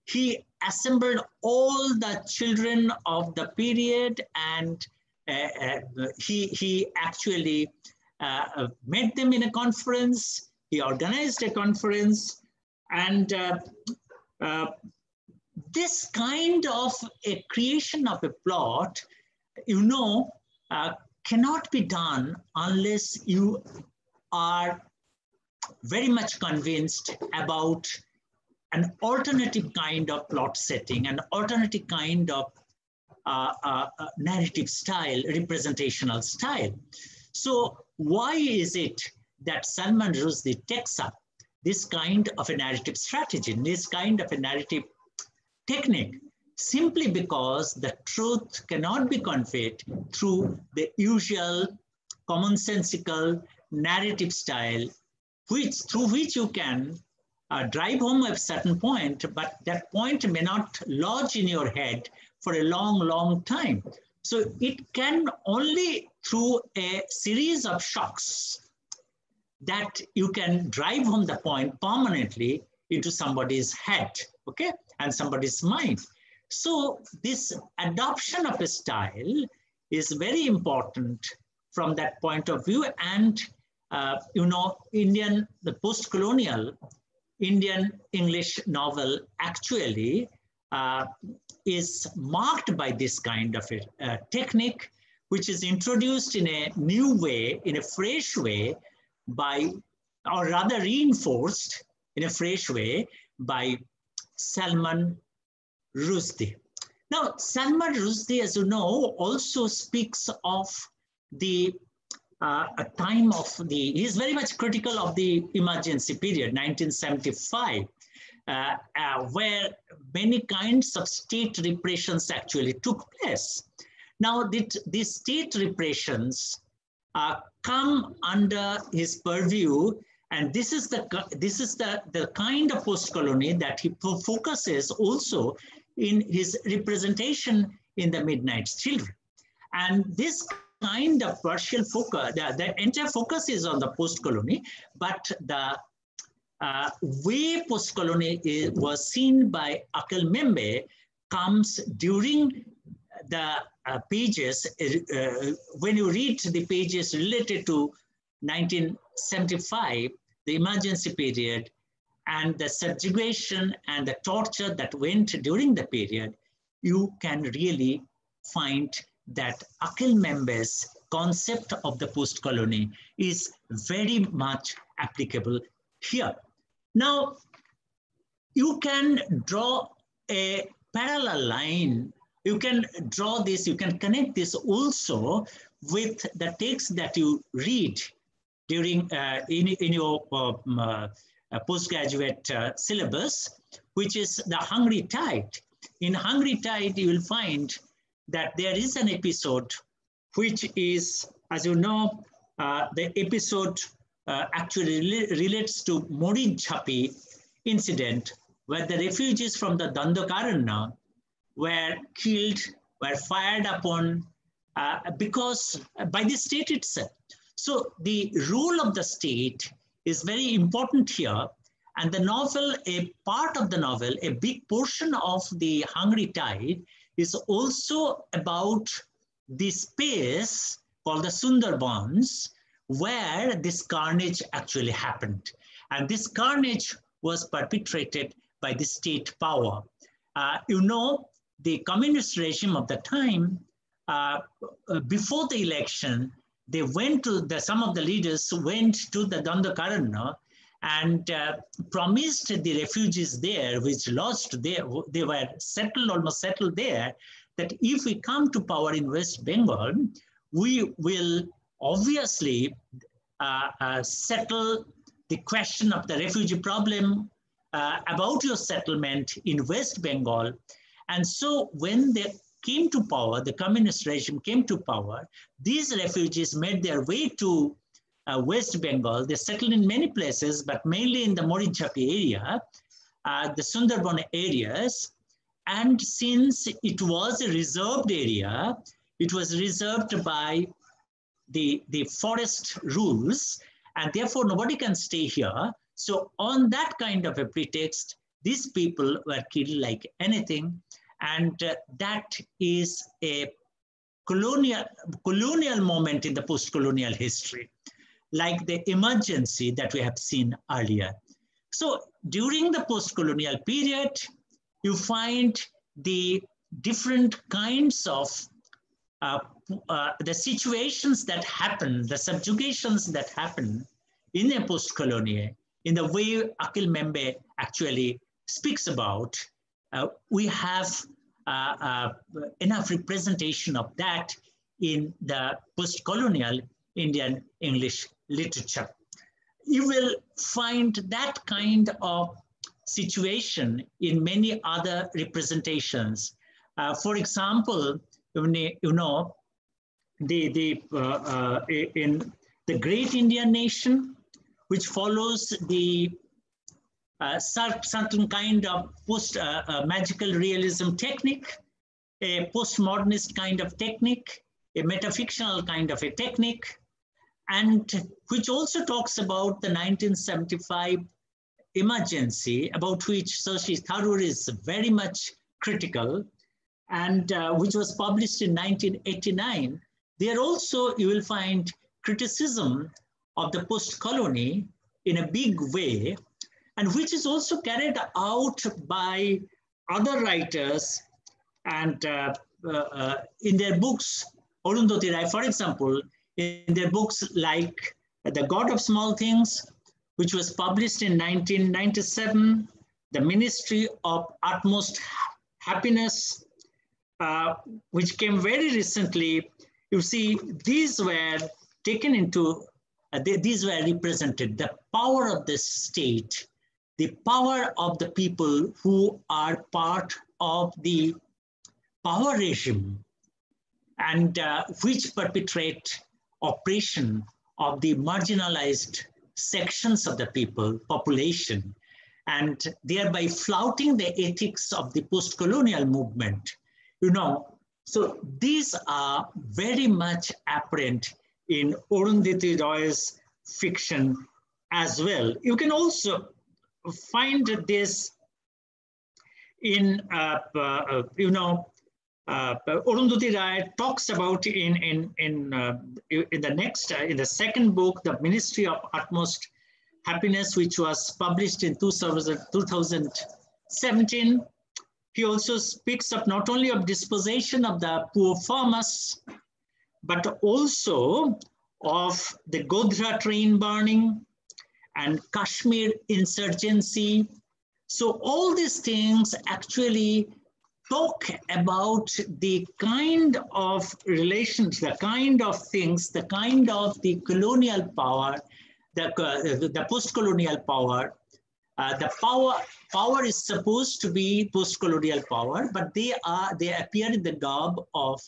he assembled all the children of the period, and he actually met them in a conference. He organized a conference, and this kind of a creation of a plot, you know, cannot be done unless you are very much convinced about an alternative kind of plot setting, an alternative kind of narrative style, representational style. So why is it that Salman Rushdie takes up this kind of a narrative strategy, this kind of a narrative technique? Simply because the truth cannot be conveyed through the usual commonsensical narrative style, through which you can drive home a certain point, but that point may not lodge in your head for a long, long time. So it can only through a series of shocks that you can drive home the point permanently into somebody's head, okay, and somebody's mind. So this adoption of a style is very important from that point of view. And, you know, the post-colonial Indian English novel actually is marked by this kind of a technique, which is introduced in a new way, in a fresh way, or rather reinforced in a fresh way by Salman Rushdie. Now, Salman Rushdie, as you know, also speaks of the a time of he's very much critical of the emergency period, 1975, where many kinds of state repressions actually took place. Now, these state repressions come under his purview, and this is the kind of post-colony that he focuses also in his representation in the Midnight's Children. And this kind of partial focus, the entire focus is on the post-colony, but the way post-colony was seen by Akhil Membe comes during the pages, when you read the pages related to 1975, the emergency period, and the subjugation and the torture that went during the period, you can really find that Akhil Membe's concept of the post-colony is very much applicable here. Now, you can draw a parallel line. You can draw this, you can connect this also with the text that you read during in your postgraduate syllabus, which is the Hungry Tide. In Hungry Tide, you will find that there is an episode which is, as you know, the episode actually relates to Morijhapi incident, where the refugees from the Dandakaranya were killed, were fired upon because by the state itself. So the role of the state is very important here. And the novel, a part of the novel, a big portion of the Hungry Tide is also about the space called the Sundarbans, where this carnage actually happened. And this carnage was perpetrated by the state power. You know, the communist regime of the time, before the election, they went to some of the leaders went to the Dandakaranya and promised the refugees there, which lodged there, they were settled, almost settled there, that if we come to power in West Bengal, we will obviously settle the question of the refugee problem about your settlement in West Bengal. And so when they came to power, the communist regime came to power, these refugees made their way to West Bengal. They settled in many places, but mainly in the Morijhapi area, the Sundarban areas. And since it was a reserved area, it was reserved by the forest rules, and therefore nobody can stay here. So on that kind of a pretext, these people were killed like anything. And that is a colonial moment in the post-colonial history, like the emergency that we have seen earlier. So during the post-colonial period, you find the different kinds of the situations that happen, the subjugations that happen in a post-colonial, in the way Akhil Membe actually speaks about. We have enough representation of that in the post-colonial Indian English literature. You will find that kind of situation in many other representations. For example, you know, in the Great Indian Nation, which follows the certain kind of post-magical realism technique, a postmodernist kind of technique, a metafictional kind of a technique, and which also talks about the 1975 emergency, about which Shashi Tharoor is very much critical, and which was published in 1989. There also you will find criticism of the post-colony in a big way, and which is also carried out by other writers and in their books. Arundhati Rai, for example, in their books like The God of Small Things, which was published in 1997, The Ministry of Utmost Happiness, which came very recently. You see, these were taken into, these were represented, the power of the state, the power of the people who are part of the power regime, and which perpetrate oppression of the marginalized sections of the population, and thereby flouting the ethics of the post-colonial movement. So these are very much apparent in Arundhati Roy's fiction as well. You can also find this in, Arundhati Roy talks about in the second book, The Ministry of Utmost Happiness, which was published in 2017. He also speaks of not only of dispossession of the poor farmers, but also of the Godhra train burning and Kashmir insurgency. So all these things actually talk about the kind of relations, the kind of things, the kind of the colonial power, the post-colonial power. The power is supposed to be post-colonial power, but they appear in the garb of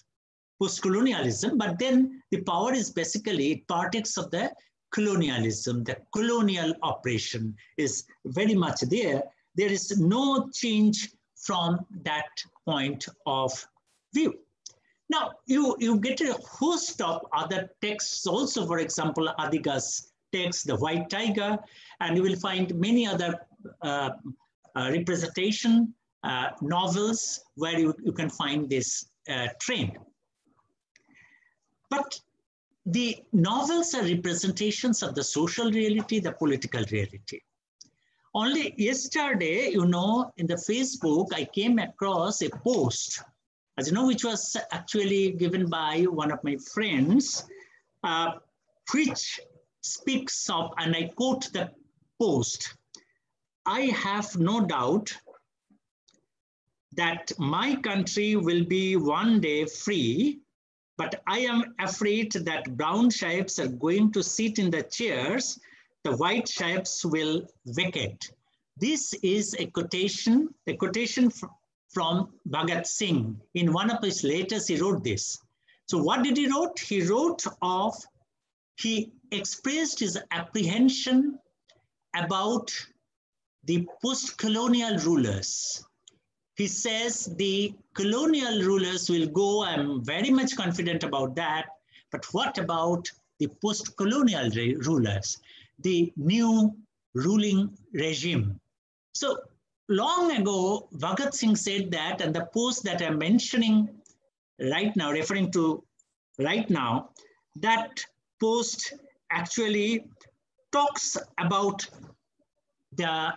post-colonialism. But then the power is basically, it partakes of the colonialism. The colonial oppression is very much there. There is no change from that point of view. Now, you get a host of other texts also, for example, Adiga's text, The White Tiger, and you will find many other representation novels where you can find this trend. But the novels are representations of the social reality, the political reality. Only yesterday, in the Facebook, I came across a post, as you know, which was actually given by one of my friends, which speaks of, and I quote the post, "I have no doubt that my country will be one day free, but I am afraid that brown shapes are going to sit in the chairs, the white shapes will vacate." This is a quotation from Bhagat Singh. In one of his letters, he wrote this. So what did he wrote? He expressed his apprehension about the post-colonial rulers. He says the colonial rulers will go, I'm very much confident about that, but what about the post-colonial rulers, the new ruling regime? So long ago, Bhagat Singh said that, and the post that I'm mentioning right now, referring to right now, that post actually talks about the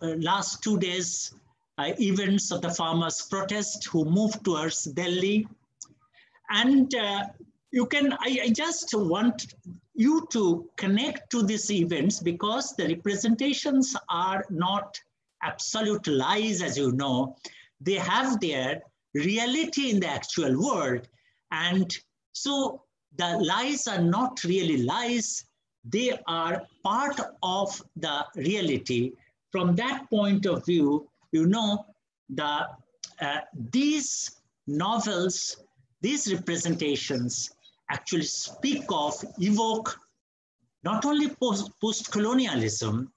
last 2 days events of the farmers' protest who moved towards Delhi. And I just want you to connect to these events because the representations are not absolute lies, as you know. They have their reality in the actual world. And so the lies are not really lies. They are part of the reality. From that point of view, these novels, these representations actually evoke not only post-colonialism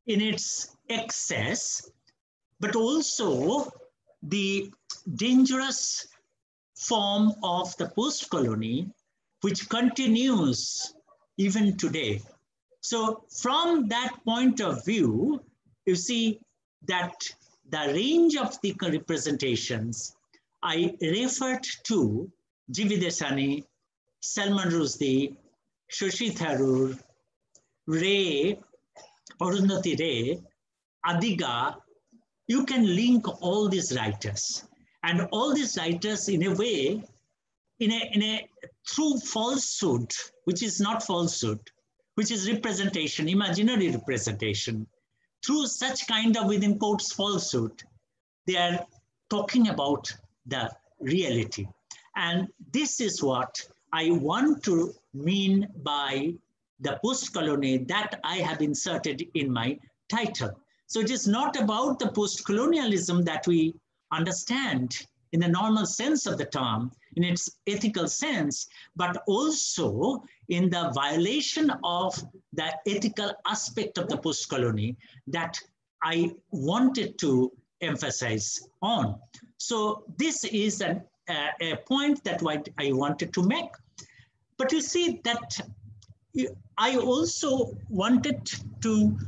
in its excess, but also the dangerous form of the post-colony, which continues even today. So from that point of view, you see that the range of the representations, I referred to G.V. Desani, Salman Rushdie, Shashi Tharoor, Ray, Arundhati Ray, Adiga. You can link all these writers, and all these writers in a way, through falsehood, which is not falsehood, which is representation, imaginary representation, through such kind of, within quotes, falsehood, they are talking about the reality. And this is what I want to mean by the post-colony that I have inserted in my title. So it is not about the post-colonialism that we understand in the normal sense of the term. in its ethical sense, but also in the violation of the ethical aspect of the post-colony that I wanted to emphasize on. So this is a point that I wanted to make. But you see that I also wanted to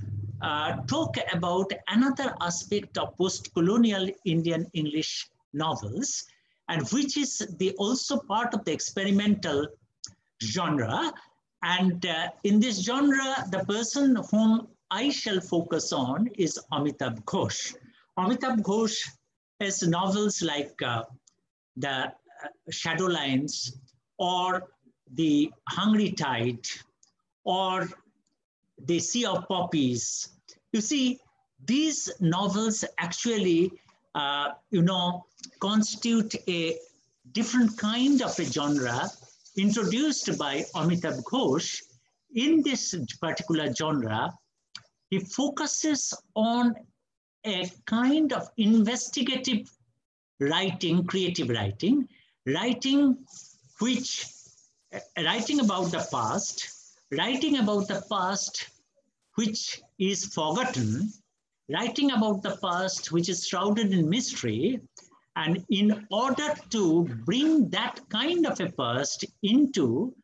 talk about another aspect of post-colonial Indian English novels, and which is also part of the experimental genre. And in this genre, the person whom I shall focus on is Amitabh Ghosh. Amitabh Ghosh has novels like The Shadow Lines, or The Hungry Tide, or The Sea of Poppies. You see, these novels actually, constitute a different kind of a genre introduced by Amitabh Ghosh. In this particular genre, he focuses on a kind of investigative writing, creative writing, writing about the past which is forgotten, writing about the past which is shrouded in mystery. And in order to bring that kind of a past into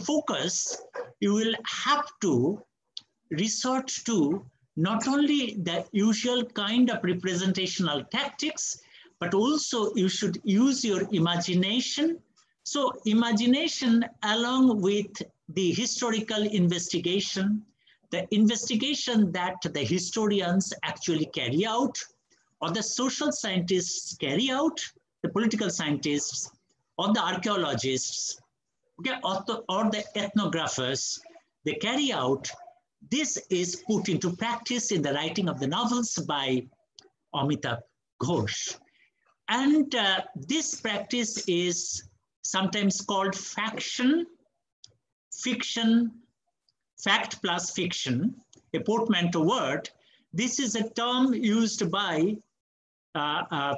focus, you will have to resort to not only the usual kind of representational tactics, but also you should use your imagination. So imagination, along with the historical investigation, the investigation that the historians actually carry out, or the social scientists carry out, the political scientists, or the archaeologists, okay, or the ethnographers, they carry out. This is put into practice in the writing of the novels by Amitabh Ghosh. And this practice is sometimes called fiction, fact plus fiction, a portmanteau word. This is a term used by I've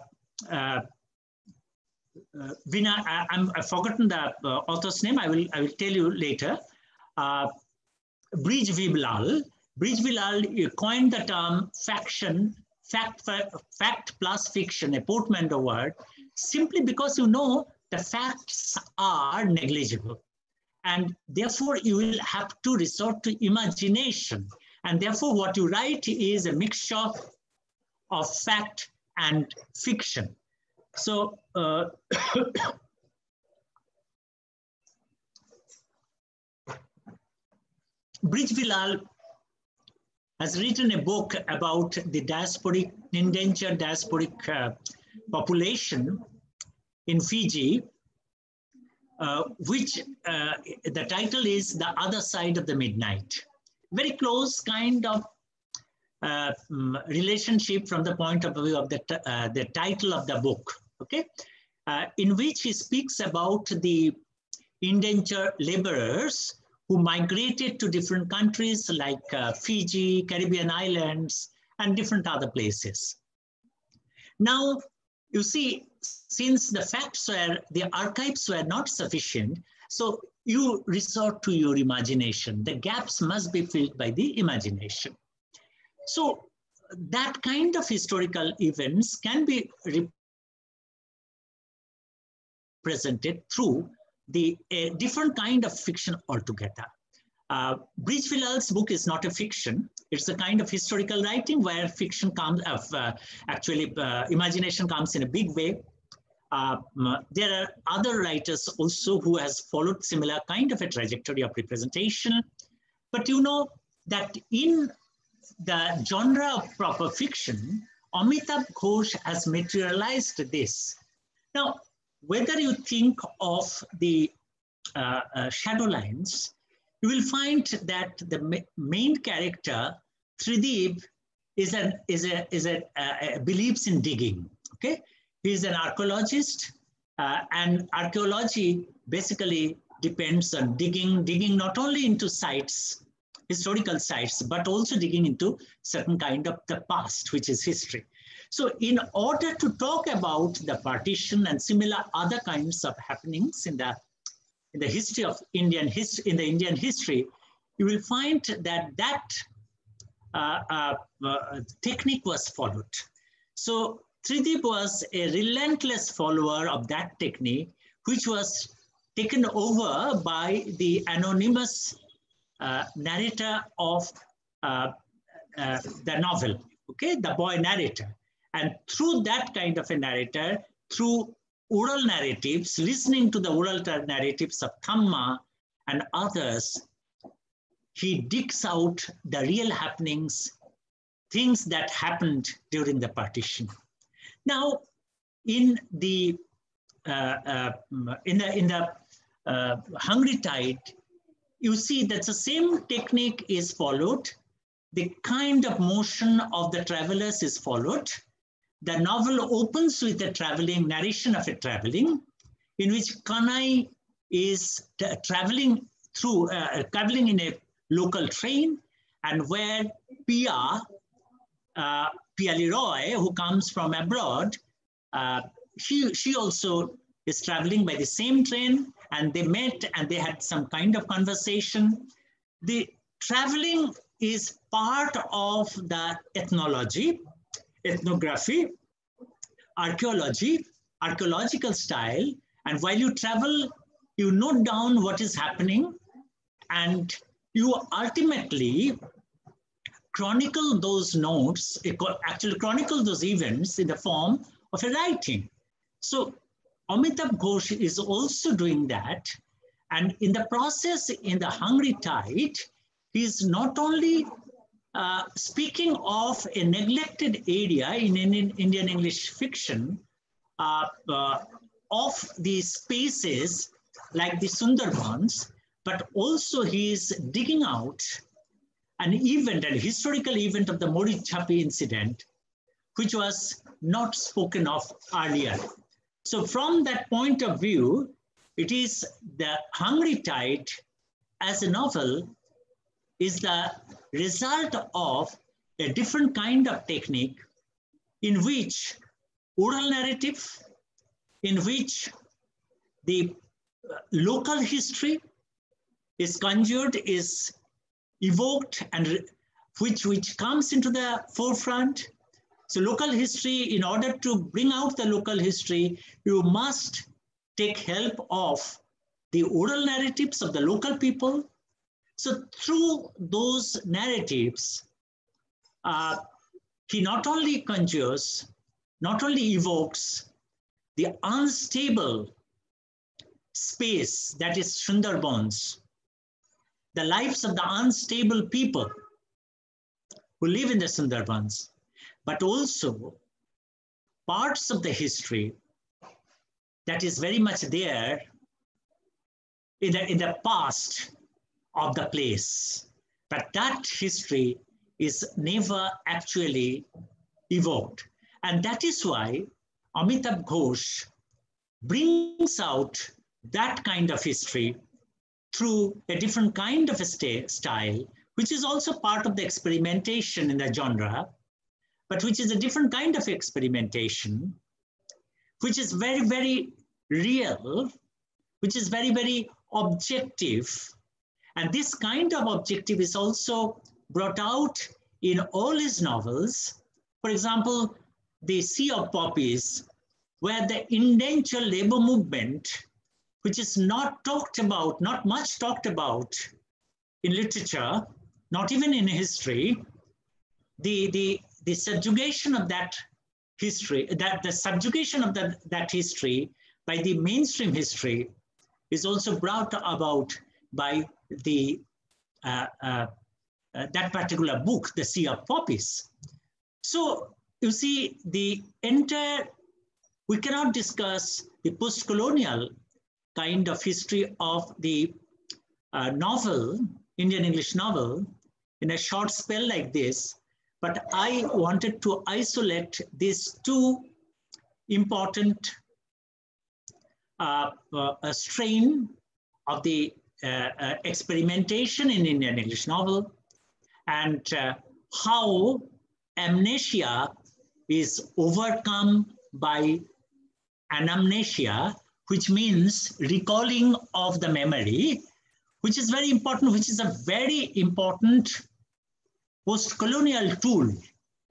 forgotten the author's name. I will tell you later. Brij Viblal coined the term fact plus fiction, a portmanteau word, simply because the facts are negligible. And therefore, you will have to resort to imagination. And therefore, what you write is a mixture of fact and fiction. So, Brij Viblal has written a book about the endangered diasporic population in Fiji, which the title is The Other Side of the Midnight. Very close kind of relationship from the point of view of the title of the book, okay? In which he speaks about the indentured laborers who migrated to different countries like Fiji, Caribbean islands, and different other places. Now, you see, since the archives were not sufficient, so you resort to your imagination. The gaps must be filled by the imagination. So that kind of historical events can be represented through a different kind of fiction altogether. Brij Viblal's book is not a fiction. It's a kind of historical writing where fiction comes, imagination comes in a big way. There are other writers also who has followed similar kind of a trajectory of representation. But that in the genre of proper fiction, Amitabh Ghosh has materialized this. Now, whether you think of the Shadow Lines, you will find that the main character, Trideep, believes in digging. Okay, he is an archaeologist, and archaeology basically depends on digging not only into sites, historical sites, but also digging into certain kind of the past, which is history. So in order to talk about the partition and similar other kinds of happenings in the history of Indian history, you will find that technique was followed. So Tridib was a relentless follower of that technique, which was taken over by the anonymous narrator of the novel, okay, the boy narrator. And through that kind of a narrator, through oral narratives, listening to the oral narratives of Thamma and others, he digs out the real happenings, things that happened during the partition. Now, in the Hungry Tide, you see that the same technique is followed. The kind of motion of the travelers is followed. The novel opens with a traveling narration of a traveling, in which Kanai is traveling in a local train, and where Pia Leroy, who comes from abroad, she also is traveling by the same train, and they met and they had some kind of conversation. The traveling is part of the ethnology, ethnography, archaeology, archaeological style. And while you travel, you note down what is happening, and you ultimately chronicle those notes, actually chronicle those events in the form of a writing. So Amitabh Ghosh is also doing that. And in the process, in the Hungry Tide, he is not only speaking of a neglected area in Indian English fiction, of these spaces like the Sundarbans, but also he is digging out an event, a historical event of the Mori Chapi incident, which was not spoken of earlier. So from that point of view, it is the Hungry Tide as a novel is the result of a different kind of technique in which oral narrative, in which the local history is conjured, is evoked, and which comes into the forefront. So local history, in order to bring out the local history, you must take help of the oral narratives of the local people. So through those narratives, he not only conjures, not only evokes the unstable space that is Sundarbans, the lives of the unstable people who live in the Sundarbans, but also parts of the history that is very much there in the past of the place. But that history is never actually evoked. And that is why Amitabh Ghosh brings out that kind of history through a different kind of a style, which is also part of the experimentation in the genre, but which is a different kind of experimentation, which is very, very real, which is very, very objective. And this kind of objective is also brought out in all his novels. For example, The Sea of Poppies, where the indentured labor movement, which is not talked about, not much talked about in literature, not even in history, the subjugation of that history, the subjugation of that history by the mainstream history is also brought about by the that particular book, The Sea of Poppies. So you see, the entire, we cannot discuss the post-colonial kind of history of the novel, Indian English novel, in a short spell like this, but I wanted to isolate these two important strain of the experimentation in Indian English novel, and how amnesia is overcome by anamnesia, which means recalling of the memory, which is very important, which is a very important post-colonial tool,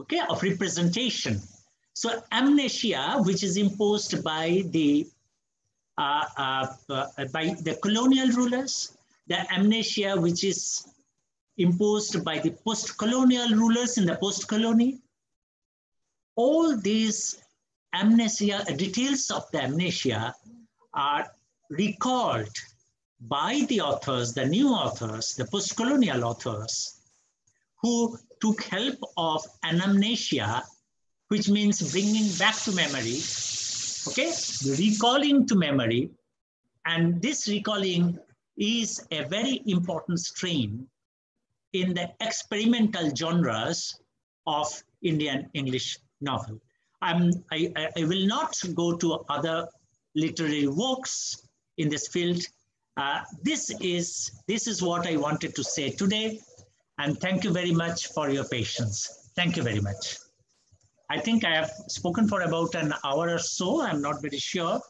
okay, of representation. So amnesia, which is imposed by the colonial rulers, the amnesia which is imposed by the post-colonial rulers in the post-colony, all these amnesia, details of the amnesia are recalled by the authors, the new authors, the post-colonial authors, who took help of anamnesia, which means bringing back to memory, okay, recalling to memory. And this recalling is a very important strain in the experimental genres of Indian English novel. I will not go to other literary works in this field. This is what I wanted to say today. And thank you very much for your patience. Thank you very much. I think I have spoken for about an hour or so. I'm not very sure.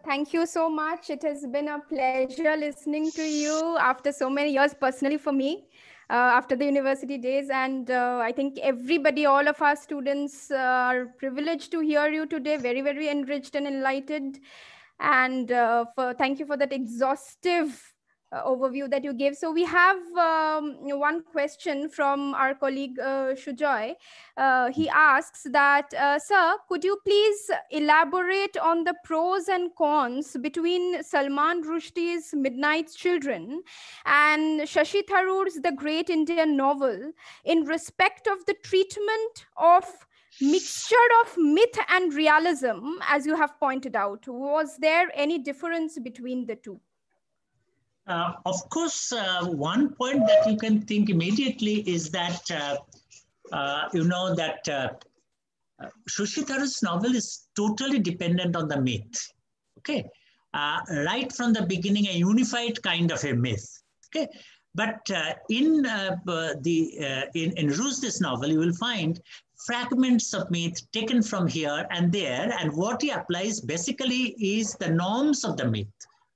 Thank you so much. It has been a pleasure listening to you after so many years, personally for me, after the university days. And I think everybody, all of our students are privileged to hear you today, very, very enriched and enlightened. And thank you for that exhaustive overview that you gave. So we have one question from our colleague Shujoy. He asks that, sir, could you please elaborate on the pros and cons between Salman Rushdie's Midnight Children and Shashi Tharoor's The Great Indian Novel in respect of the treatment of mixture of myth and realism, as you have pointed out? Was there any difference between the two? Of course, one point that you can think immediately is that, you know, that Shashi Tharoor's novel is totally dependent on the myth, okay? Right from the beginning, a unified kind of a myth, okay? But in Rushdie's novel, you will find fragments of myth taken from here and there, and what he applies basically is the norms of the myth.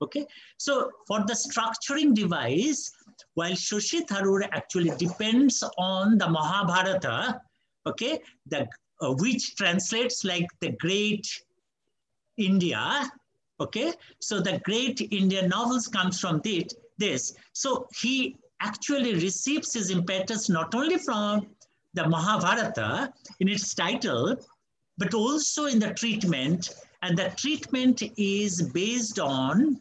Okay, so for the structuring device, while Shashi Tharoor actually depends on the Mahabharata, okay, which translates like the Great India, okay, so the Great Indian novels comes from this. So he actually receives his impetus not only from the Mahabharata in its title, but also in the treatment, and the treatment is based on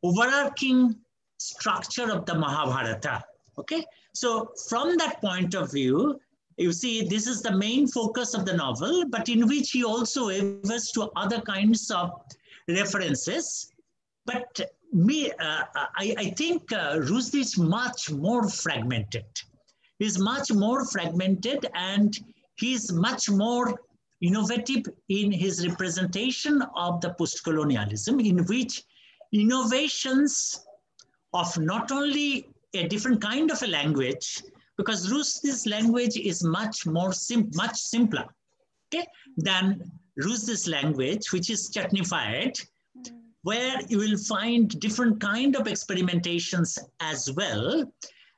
overarching structure of the Mahabharata, okay? So from that point of view, you see, this is the main focus of the novel, but in which he also refers to other kinds of references. But I think Rushdie is much more fragmented. He's much more fragmented, and he's much more innovative in his representation of the post-colonialism, in which innovations of not only a different kind of a language, because Rushdie's language is much simpler, okay, than Rushdie's language, which is chutneyfied, where you will find different kind of experimentations as well,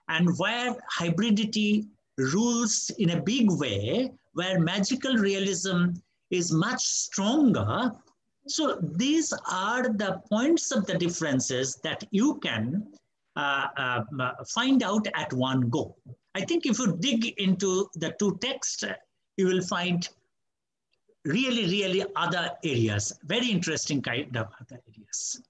and where hybridity rules in a big way, where magical realism is much stronger. So these are the points of the differences that you can find out at one go. I think if you dig into the two texts, you will find really other areas, very interesting kind of other areas.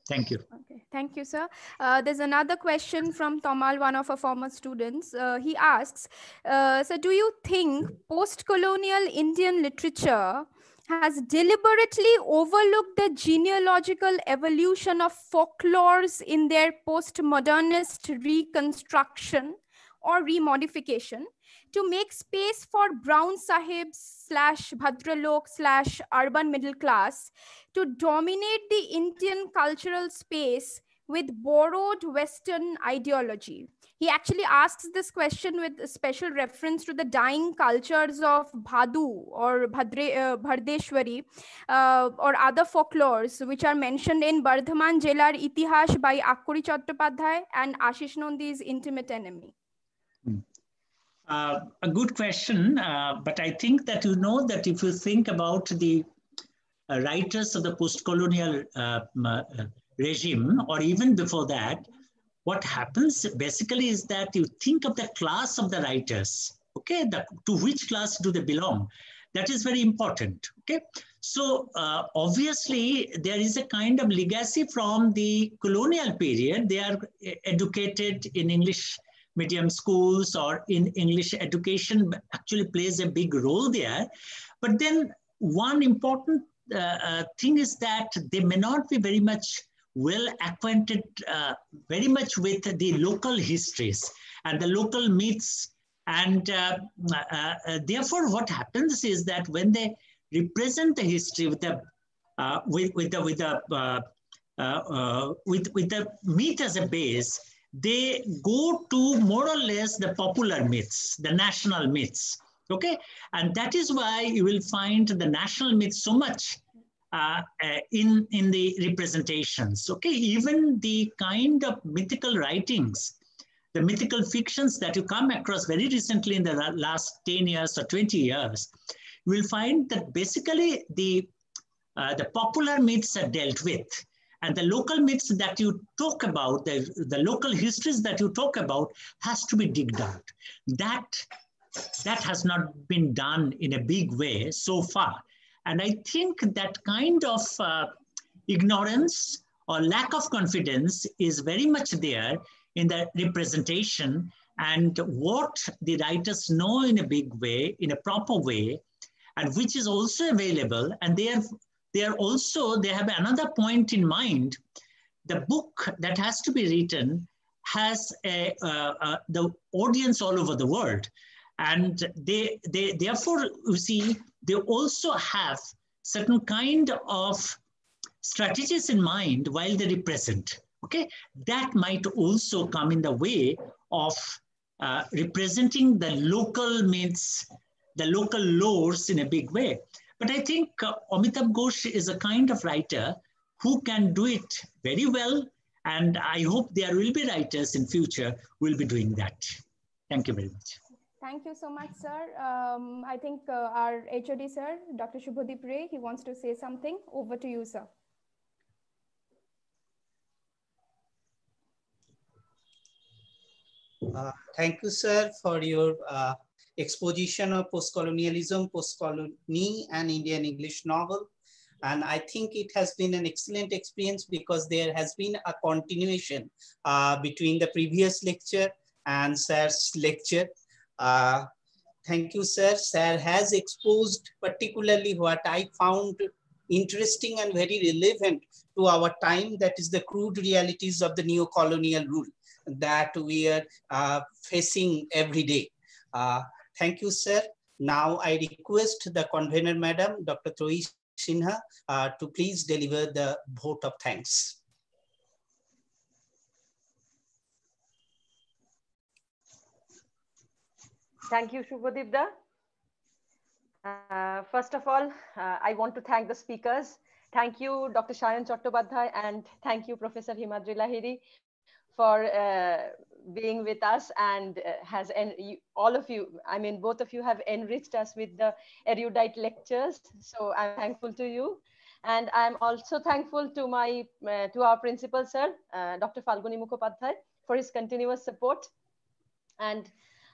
Thank you. Okay, thank you, sir. There's another question from Tomal, one of our former students. He asks, so do you think post-colonial Indian literature has deliberately overlooked the genealogical evolution of folklores in their post-modernist reconstruction or remodification to make space for brown sahibs / bhadralok / urban middle class to dominate the Indian cultural space with borrowed Western ideology? He actually asks this question with a special reference to the dying cultures of Bhadu or Bhardeshwari or other folklores which are mentioned in Bardhaman Jelar Itihash by Akkuri Chattopadhyay and Ashish Nandi's Intimate Enemy. A good question, but I think that you know that if you think about the writers of the post-colonial regime, or even before that, what happens basically is that you think of the class of the writers, okay? To which class do they belong? That is very important, okay? So obviously there is a kind of legacy from the colonial period. They are educated in English medium schools or in English education actually plays a big role there. But then one important thing is that they may not be very much well acquainted very much with the local histories and the local myths. And therefore what happens is that when they represent the history with the myth as a base, they go to more or less the popular myths, the national myths, okay? And that is why you will find the national myths so much in the representations, okay? Even the kind of mythical writings, the mythical fictions that you come across very recently in the last 10 years or 20 years, you will find that basically the popular myths are dealt with. And the local myths that you talk about, the local histories that you talk about has to be digged out. That has not been done in a big way so far. And I think that kind of ignorance or lack of confidence is very much there in the representation, and what the writers know in a big way, in a proper way, and which is also available. And they have another point in mind. The book that has to be written has the audience all over the world. And they therefore, you see, they also have certain kind of strategies in mind while they represent, okay? That might also come in the way of representing the local myths, the local lores in a big way. But I think Amitabh Ghosh is a kind of writer who can do it very well. And I hope there will be writers in future who will be doing that. Thank you very much. Thank you so much, sir. I think our HOD, sir, Dr. Shubhadeep Ray, he wants to say something. Over to you, sir. Thank you, sir, for your exposition of post-colonialism, post-colony, and Indian English novel. And I think it has been an excellent experience because there has been a continuation between the previous lecture and sir's lecture. Thank you, sir. Sir has exposed particularly what I found interesting and very relevant to our time, that is the crude realities of the neo-colonial rule that we are facing every day. Thank you, sir. Now I request the convener, Madam, Dr. Troy Sinha, to please deliver the vote of thanks. Thank you, Shubhadeep Da. First of all, I want to thank the speakers. Thank you, Dr. Sayan Chattopadhyay, and thank you, Professor Himadri Lahiri, for being with us, and all of you, I mean, both of you have enriched us with the erudite lectures. So I'm thankful to you. And I'm also thankful to to our principal, sir, Dr. Falguni Mukhopadhyay, for his continuous support. And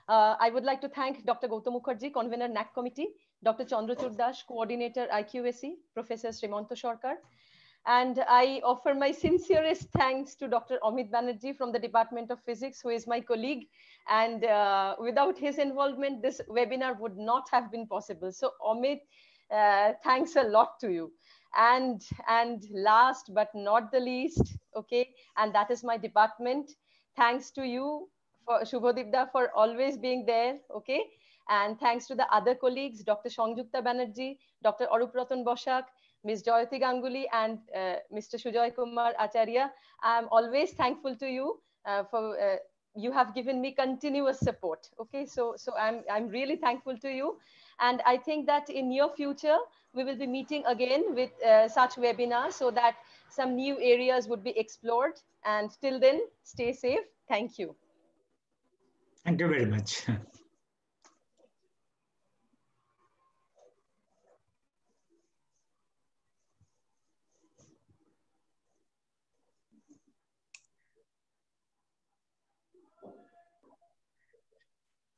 I would like to thank Dr. Gautam Mukherjee, convener NAC committee, Dr. Chandrachud Das, coordinator IQAC, Professor Srimanto Sarkar. And I offer my sincerest thanks to Dr. Amit Banerjee from the Department of Physics, who is my colleague. And without his involvement, this webinar would not have been possible. So Amit, thanks a lot to you. And last but not the least, okay, and that is my department. Thanks to you, for Shubhadeep Da, for always being there, okay? And thanks to the other colleagues, Dr. Sangjukta Banerjee, Dr. Arup Ratan Bosak, Ms. Jayati Ganguly and Mr. Sujoy Kumar Acharya. I'm always thankful to you for you have given me continuous support. Okay, so I'm really thankful to you, and I think that in near future we will be meeting again with such webinars so that some new areas would be explored. And till then, stay safe. Thank you. Thank you very much.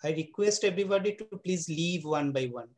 I request everybody to please leave one by one.